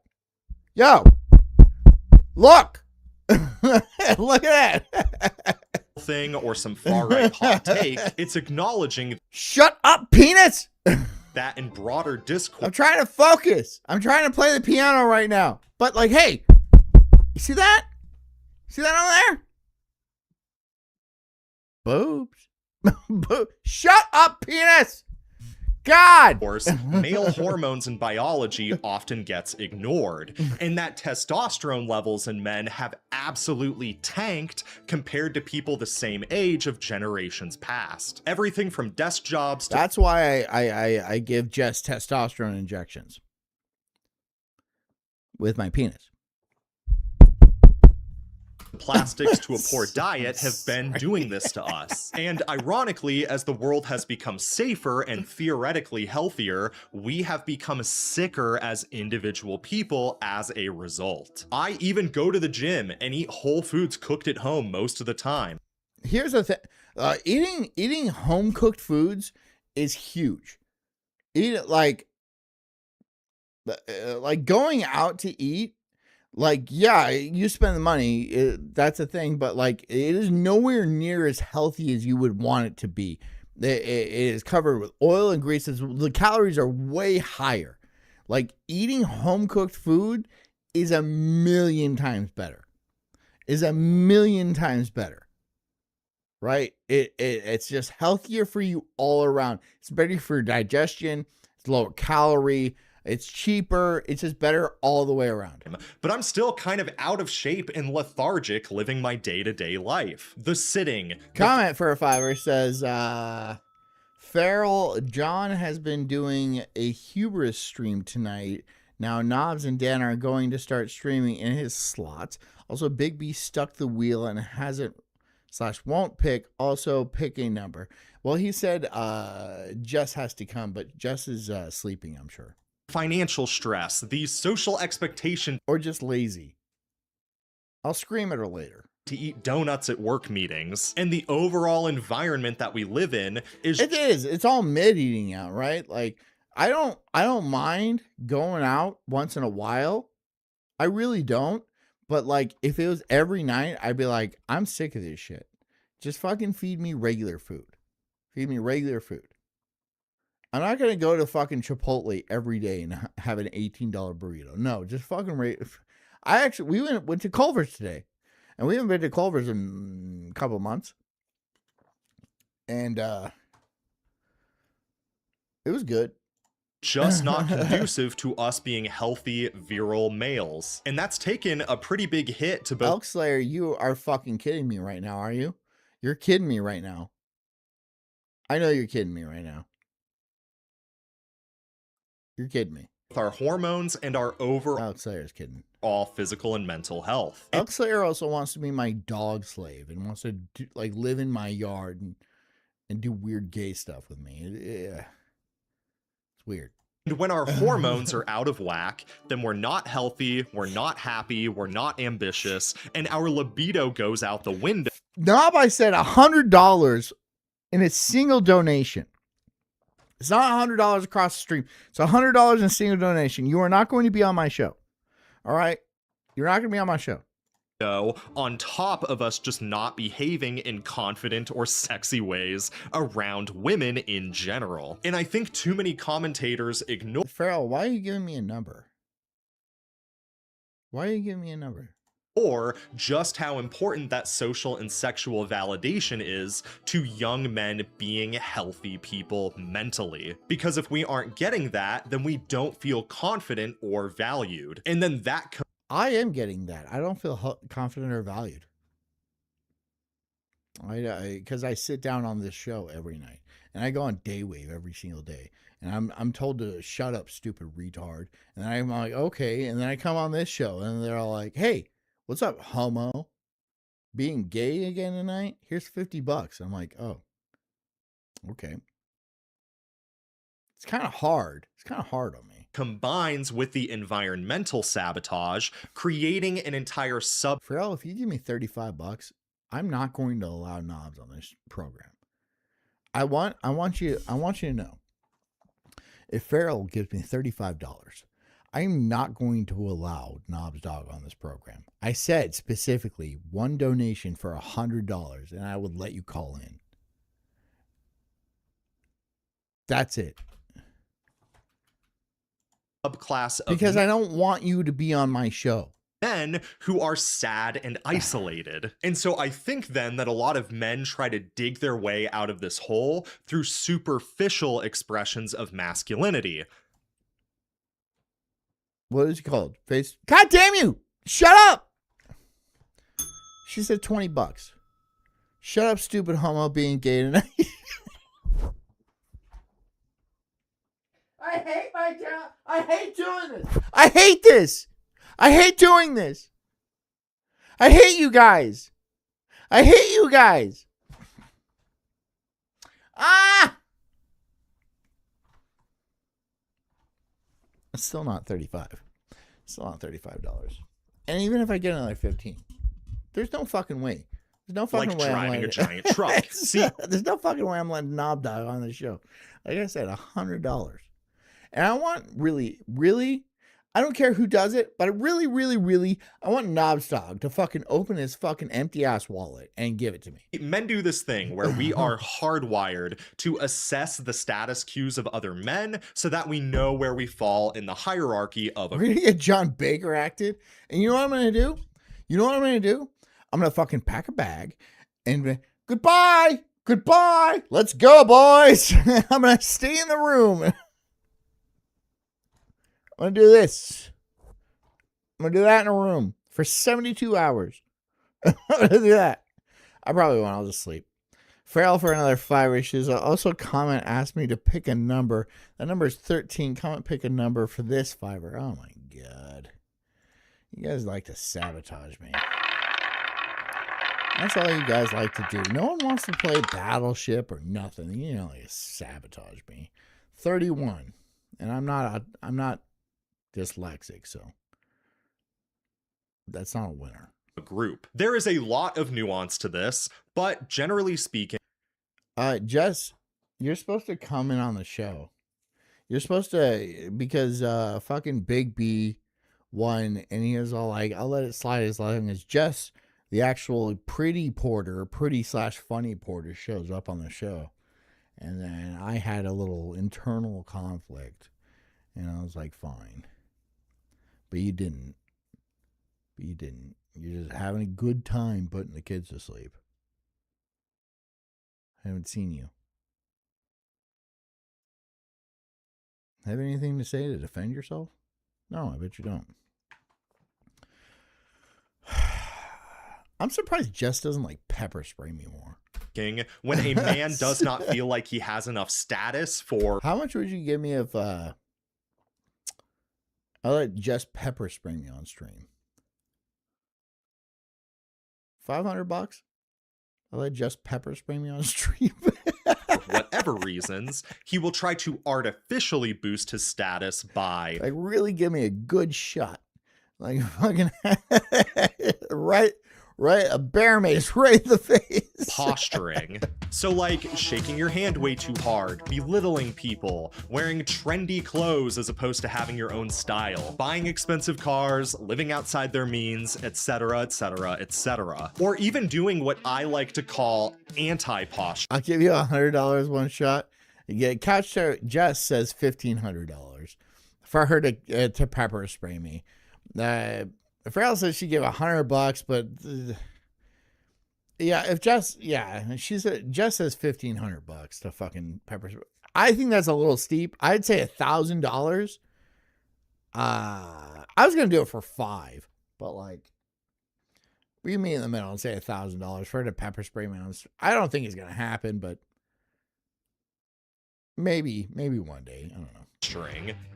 Yo. Look. Look at that. Thing or some far-right hot take, it's acknowledging shut up, penis. That in broader discourse. I'm trying to focus. I'm trying to play the piano right now. But like, hey, you see that? See that over there? Boobs. Shut up, penis. God! Of course, male hormones in biology often gets ignored, and that testosterone levels in men have absolutely tanked compared to people the same age of generations past. Everything from desk jobs to— That's why I give Jess testosterone injections with my penis. Plastics to a poor diet have been doing this to us. And ironically, as the world has become safer and theoretically healthier, we have become sicker as individual people as a result. I even go to the gym and eat whole foods cooked at home most of the time. Here's the thing. Eating home cooked foods is huge. Like going out to eat, Like, yeah, you spend the money. That's a thing, but like, it is nowhere near as healthy as you would want it to be. It is covered with oil and greases. The calories are way higher. Like, eating home cooked food is a million times better. Right? It's just healthier for you all around. It's better for your digestion. It's lower calorie. It's cheaper. It's just better all the way around. But I'm still kind of out of shape and lethargic living my day-to-day life. The sitting. Comment for a $5 says, Farrell, John has been doing a hubris stream tonight. Now Knobs and Dan are going to start streaming in his slots. Also, Big B stuck the wheel and hasn't / won't pick. Also, pick a number. Well, he said Jess has to come, but Jess is sleeping, I'm sure. Financial stress, the social expectation, or just lazy. I'll scream at her later. To eat donuts at work meetings, and the overall environment that we live in is. It's all mid eating out, right? Like, I don't mind going out once in a while. I really don't. But like, if it was every night, I'd be like, I'm sick of this shit. Just fucking feed me regular food. I'm not going to go to fucking Chipotle every day and have an $18 burrito. No, just fucking we went to Culver's today. And we haven't been to Culver's in a couple months. And it was good. Just not conducive to us being healthy, virile males. And that's taken a pretty big hit to both. Elk Slayer, you are fucking kidding me right now, are you? You're kidding me right now. I know you're kidding me right now. You're kidding me. Our hormones and our Elk Slayer's kidding. All physical and mental health. Elk Slayer also wants to be my dog slave and wants to live in my yard and do weird gay stuff with me. It's weird. And when our hormones are out of whack, then we're not healthy, we're not happy, we're not ambitious, and our libido goes out the window. Knob, I said $100 in a single donation. It's not $100 across the stream. It's $100 in a single donation. You are not going to be on my show. All right? You're not going to be on my show. On top of us just not behaving in confident or sexy ways around women in general. And I think too many commentators ignore. Farrell, why are you giving me a number? Or just how important that social and sexual validation is to young men being healthy people mentally. Because if we aren't getting that, then we don't feel confident or valued. And then that I am getting that. I don't feel confident or valued. Because I sit down on this show every night, and I go on Daywave every single day, and I'm told to shut up, stupid retard. And then I'm like, okay. And then I come on this show, and they're all like, hey, what's up, homo? Being gay again tonight? Here's $50. I'm like, oh, okay. It's kind of hard. It's kind of hard on me. Combines with the environmental sabotage, creating an entire Farrell, if you give me $35, I'm not going to allow Knobs on this program. I want you to know, if Farrell gives me $35, I'm not going to allow Knobs Dog on this program. I said specifically one donation for $100, and I would let you call in. That's it. Subclass of because I don't want you to be on my show. Men who are sad and isolated. And so I think then that a lot of men try to dig their way out of this hole through superficial expressions of masculinity. What is it called? Face. God damn you! Shut up! She said $20. Shut up, stupid homo being gay tonight. I hate my job. I hate doing this. I hate this. I hate doing this. I hate you guys. I hate you guys. Ah! It's still not $35. Still not $35. And even if I get another 15, there's no fucking way. There's no fucking way driving a giant truck. See, there's no fucking way I'm letting Knob Dog on the show. Like I said, $100. And I want really, I don't care who does it, but I really, really, really, I want Knobsdog to fucking open his fucking empty ass wallet and give it to me. Men do this thing where we are hardwired to assess the status cues of other men so that we know where we fall in the hierarchy of a We're gonna get John Baker acted, and you know what I'm gonna do? You know what I'm gonna do? I'm gonna fucking pack a bag and be, goodbye, goodbye, let's go, boys. I'm gonna stay in the room. I'm gonna do this. I'm gonna do that in a room for 72 hours. I'm gonna do that. I probably won't. I'll just sleep. Farrell for another 5 wishes. Also, comment asked me to pick a number. That number is 13. Comment pick a number for this fiver. Oh my god. You guys like to sabotage me. That's all you guys like to do. No one wants to play Battleship or nothing. You know, like sabotage me. 31. And I'm not dyslexic, so that's not a winner. group. There is a lot of nuance to this, but generally speaking, Jess, you're supposed to comment on the show. You're supposed to, because fucking Big B won, and he was all like, I'll let it slide as long as Jess, the actual pretty slash funny porter, shows up on the show. And then I had a little internal conflict, and I was like, fine. But you didn't. You're just having a good time putting the kids to sleep. I haven't seen you. Have anything to say to defend yourself? No, I bet you don't. I'm surprised Jess doesn't like pepper spray me more. when a man does not feel like he has enough status for... How much would you give me if I let Jess pepper spray me on stream? $500? I let Jess pepper spray me on stream. For whatever reasons, he will try to artificially boost his status by... Like, really give me a good shot. Like, fucking... right, a bear mace right in the face. Posturing. So like shaking your hand way too hard, belittling people, wearing trendy clothes as opposed to having your own style, buying expensive cars, living outside their means, etc., etc., etc. Or even doing what I like to call anti-posture. I'll give you $100 one shot. You get couch to Jess says $1,500 for her to pepper spray me. Farrell says she'd give $100, but yeah, if Jess, she said Jess says $1,500 to fucking pepper spray. I think that's a little steep. I'd say $1,000. I was gonna do it for $5, but like, we meet in the middle and say $1,000 for her to pepper spray me. I don't think it's gonna happen, but maybe one day. I don't know.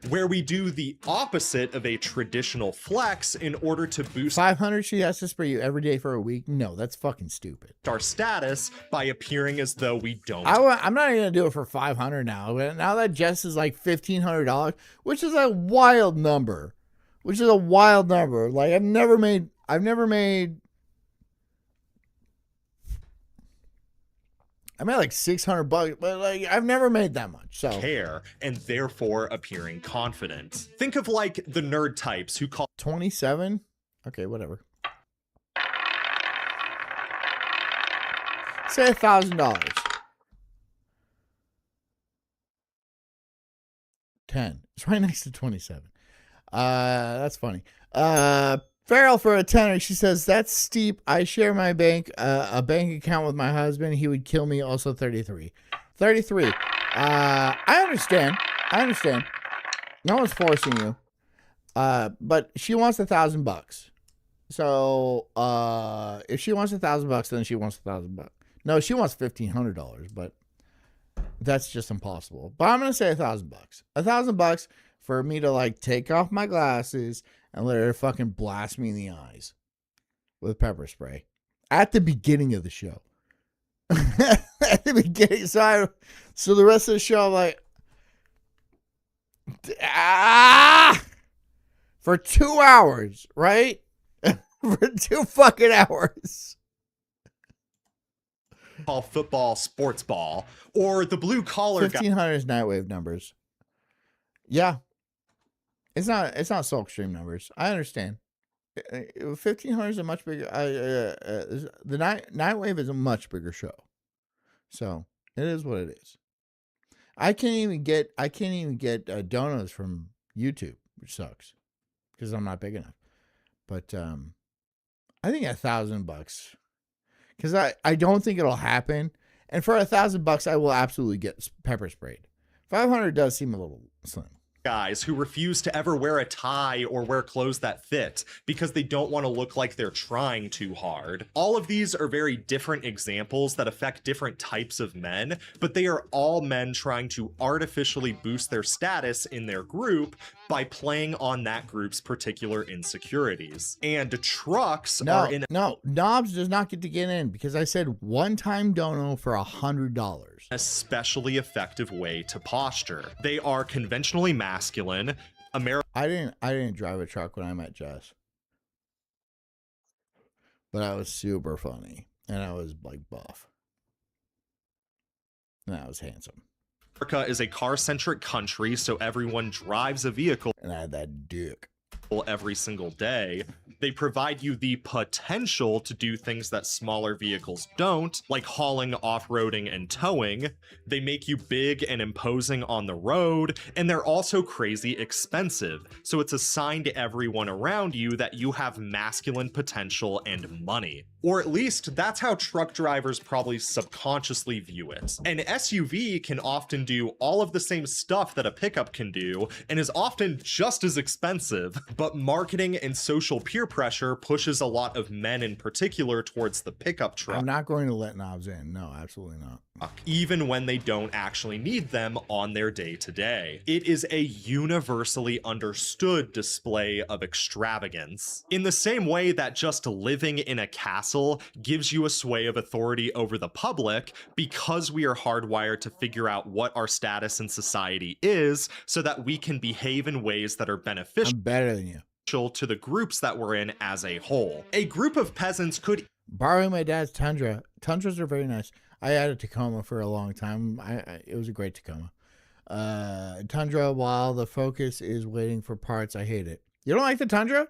Where we do the opposite of a traditional flex in order to boost 500 she has to spray you every day for a week. No, that's fucking stupid. our status by appearing as though we don't. I'm not even gonna do it for 500 now. Now that Jess is like $1,500, which is a wild number. Like I've never made I made like $600, but like I've never made that much. So care and therefore appearing confident. Think of like the nerd types who call 27. Okay, whatever. Say $1,000. 10. It's right next to 27. That's funny. Farrell for a tenner. She says, that's steep. I share my a bank account with my husband. He would kill me. Also 33. 33. I understand. No one's forcing you. But she wants $1,000. So, if she wants $1,000, then she wants $1,000. No, she wants $1,500, but that's just impossible. But I'm going to say $1,000. $1,000 for me to like take off my glasses and let her fucking blast me in the eyes with pepper spray at the beginning of the show. At the beginning. So the rest of the show, I'm like, for 2 hours, right? For 2 fucking hours. call football sports ball, or the blue collar 1,500 is Nightwave numbers. Yeah. It's not Sulk stream numbers. I understand. 1500 is a much bigger. The Nightwave is a much bigger show, so it is what it is. I can't even get donos from YouTube, which sucks because I'm not big enough. But I think $1,000, because I don't think it'll happen. And for $1,000, I will absolutely get pepper sprayed. 500 does seem a little slim. Guys who refuse to ever wear a tie or wear clothes that fit because they don't want to look like they're trying too hard. All of these are very different examples that affect different types of men, but they are all men trying to artificially boost their status in their group by playing on that group's particular insecurities. And trucks are in Knobs does not get to get in because I said one-time dono for $100. Especially effective way to posture. They are conventionally masculine. I didn't drive a truck when I met Jess, but I was super funny and I was like buff and I was handsome. America is a car-centric country, so everyone drives a vehicle and I had that dick every single day. They provide you the potential to do things that smaller vehicles don't, like hauling, off-roading, and towing. They make you big and imposing on the road, and they're also crazy expensive. So it's a sign to everyone around you that you have masculine potential and money. Or at least that's how truck drivers probably subconsciously view it. An SUV can often do all of the same stuff that a pickup can do, and is often just as expensive. But marketing and social peer pressure pushes a lot of men in particular towards the pickup truck. I'm not going to let Knobs in. No, absolutely not. Even when they don't actually need them on their day-to-day. It is a universally understood display of extravagance. In the same way that just living in a castle gives you a sway of authority over the public, because we are hardwired to figure out what our status in society is so that we can behave in ways that are beneficial. I'm better than you. To the groups that we're in as a whole. A group of peasants could borrow my dad's Tundra. Tundras are very nice. I had a Tacoma for a long time. It was a great Tacoma. Tundra, while the Focus is waiting for parts, I hate it. You don't like the Tundra?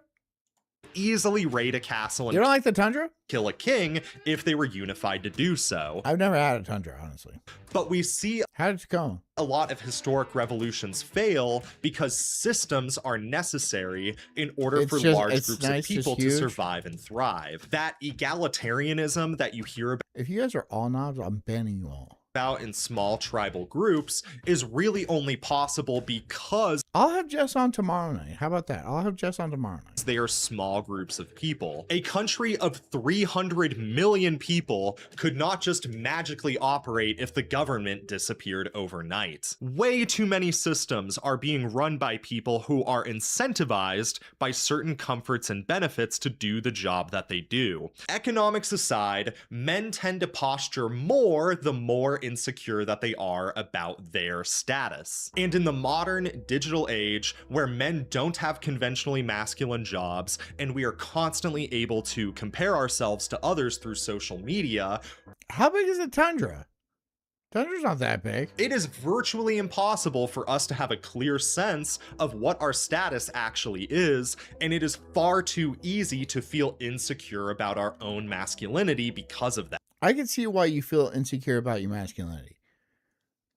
Easily raid a castle and you don't like the Tundra? Kill a king if they were unified to do so. I've never had a Tundra, honestly. But we see how did it come? A lot of historic revolutions fail because systems are necessary in order for large groups of people to survive and thrive. That egalitarianism that you hear about. If you guys are all Knobs, I'm banning you all. About in small tribal groups is really only possible because I'll have Jess on tomorrow night. How about that? I'll have Jess on tomorrow night. They are small groups of people. A country of 300 million people could not just magically operate if the government disappeared overnight. Way too many systems are being run by people who are incentivized by certain comforts and benefits to do the job that they do. Economics aside, men tend to posture more the more insecure that they are about their status. And in the modern digital age, where men don't have conventionally masculine jobs, and we are constantly able to compare ourselves to others through social media. How big is a Tundra? Tundra's not that big. It is virtually impossible for us to have a clear sense of what our status actually is, and it is far too easy to feel insecure about our own masculinity because of that. I can see why you feel insecure about your masculinity.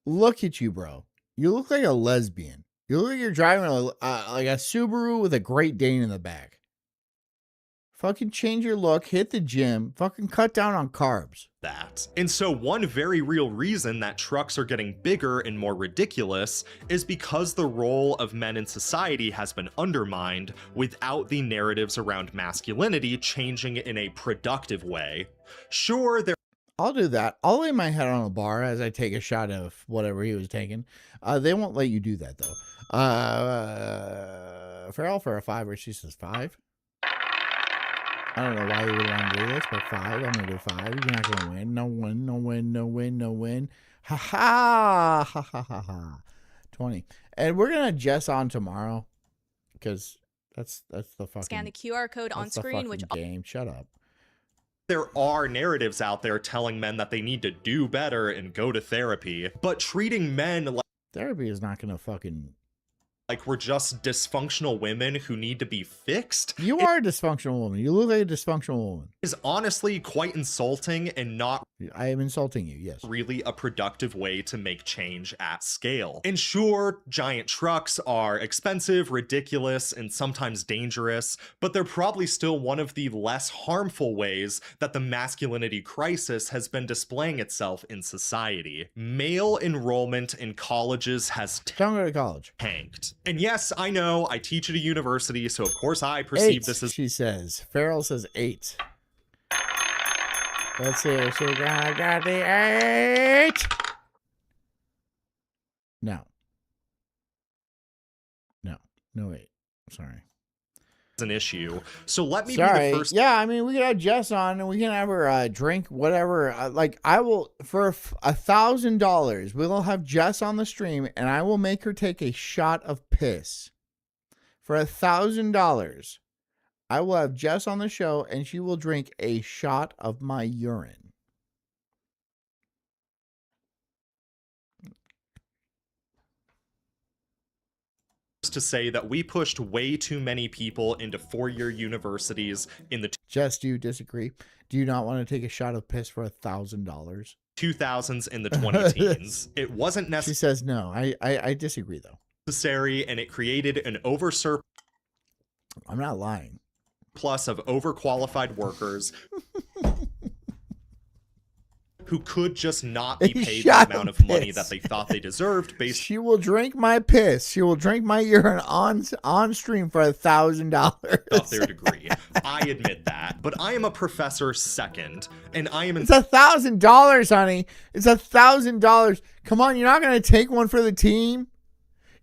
Look at you, bro. You look like a lesbian. You look like you're driving like a Subaru with a Great Dane in the back. Fucking change your look, hit the gym, fucking cut down on carbs. And so one very real reason that trucks are getting bigger and more ridiculous is because the role of men in society has been undermined without the narratives around masculinity changing in a productive way. Sure, I'll do that. I'll lay my head on a bar as I take a shot of whatever he was taking. They won't let you do that though. Farrell for a 5, she says 5. I don't know why you would want to do this, but 5. I'm gonna do 5. You're not gonna win. No win. No win. No win. No win. Ha ha ha ha ha ha. 20. And we're gonna Jess on tomorrow because that's the fucking. Scan the QR code on screen. Which game? Shut up. There are narratives out there telling men that they need to do better and go to therapy, but treating men like therapy is not gonna fucking like we're just dysfunctional women who need to be fixed. You are a dysfunctional woman. You look like a dysfunctional woman. Is honestly quite insulting and not I am insulting you, yes. really a productive way to make change at scale. And sure, giant trucks are expensive, ridiculous, and sometimes dangerous, but they're probably still one of the less harmful ways that the masculinity crisis has been displaying itself in society. Male enrollment in colleges has Don't go to college. tanked. And yes, I know, I teach at a university, so of course I perceive 8, this as she says. Farrell says 8. Let's see if she got the 8. No. No 8. Sorry. an issue. So let me Sorry. be the first. Yeah, I mean, we can have Jess on and we can have her drink whatever. Like, I will, for $1,000, we'll have Jess on the stream and I will make her take a shot of piss. For $1,000, I will have Jess on the show and she will drink a shot of my urine. To say that we pushed way too many people into four-year universities in the Jess, do you disagree? Do you not want to take a shot of piss for $1,000? 2000s and the 2010s. It wasn't She says no. I disagree though. necessary, and it created an oversurplus I'm not lying. of overqualified workers who could just not be paid the Shot amount of of money piss. that they thought they deserved based She will drink my piss. She will drink my urine on stream for $1,000. off their degree. I admit that. But I am a professor second, and I am It's $1,000, honey. It's $1,000. Come on, you're not gonna take one for the team.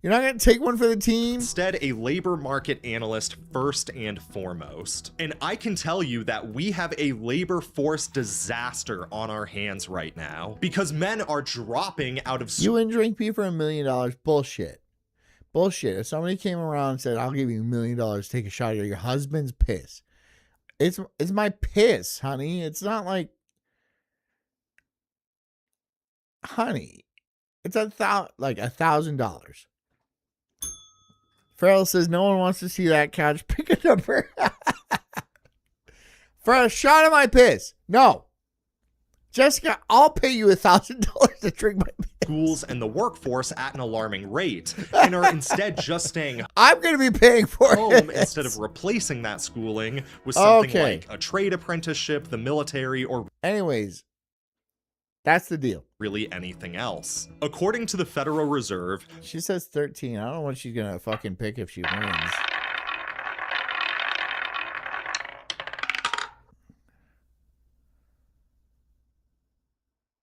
You're not gonna take one for the team. instead a labor market analyst first and foremost. And I can tell you that we have a labor force disaster on our hands right now because men are dropping out of You wouldn't drink pee for $1 million. Bullshit. Bullshit. If somebody came around and said, "I'll give you $1 million to take a shot of your husband's piss," it's my piss, honey. It's not like, honey. It's $1,000. Farrell says no one wants to see that couch. Pick a number. For a shot of my piss. No. Jessica, I'll pay you $1,000 to drink my piss. schools and the workforce at an alarming rate, and are instead just staying I'm going to be paying for home it. instead of replacing that schooling with something Okay. like a trade apprenticeship, the military, or Anyways, that's the deal. really anything else. According to the Federal Reserve, She says 13. I don't know what she's going to fucking pick if she wins.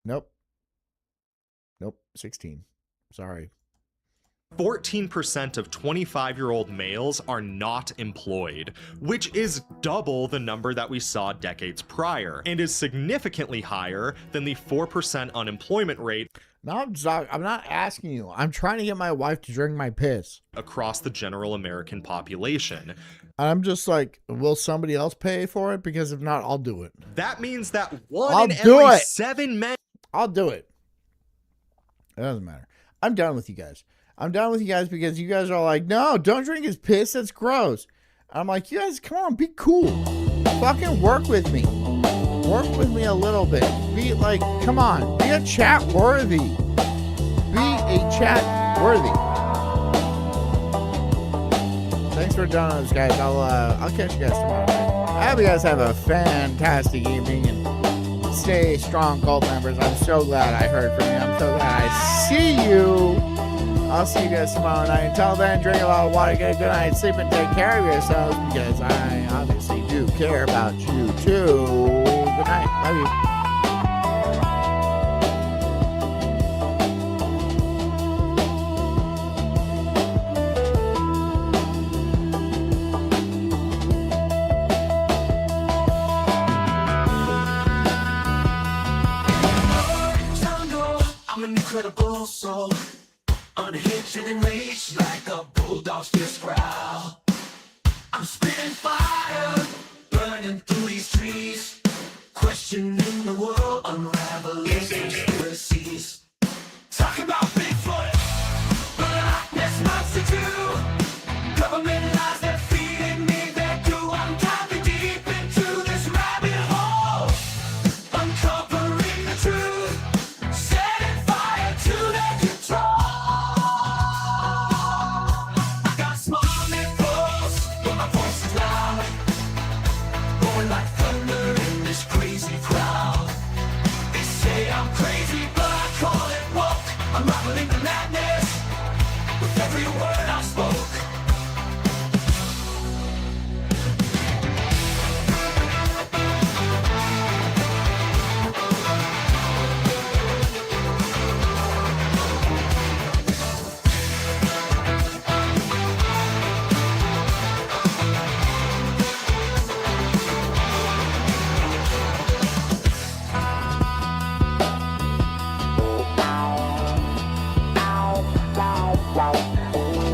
Nope. 16. Sorry. 14% of 25-year-old males are not employed, which is double the number that we saw decades prior, and is significantly higher than the 4% unemployment rate No, I'm not asking you. I'm trying to get my wife to drink my piss. across the general American population. I'm just like, will somebody else pay for it? Because if not, I'll do it. That means that one I'll in do every it. 7 men I'll do it. It doesn't matter. I'm done with you guys. I'm done with you guys because you guys are like, no, don't drink his piss. That's gross. I'm like, you guys, come on, be cool. Fucking work with me. Work with me a little bit. Be like, come on, be a chat worthy. Be a chat worthy. Thanks for joining us, guys. I'll catch you guys tomorrow night. I hope you guys have a fantastic evening and stay strong, cult members. I'm so glad I heard from you. I'm so glad I see you. I'll see you guys tomorrow night. Until then, drink a lot of water, get a good night's sleep, and take care of yourselves because I obviously do care about you too. Good night. Love you. I'm an incredible soul, unhinged and enraged like a bulldog's fierce growl. I'm spitting fire, burning through these trees, questioning the world, unraveling conspiracies. Talking about Bigfoot, but I guess not 6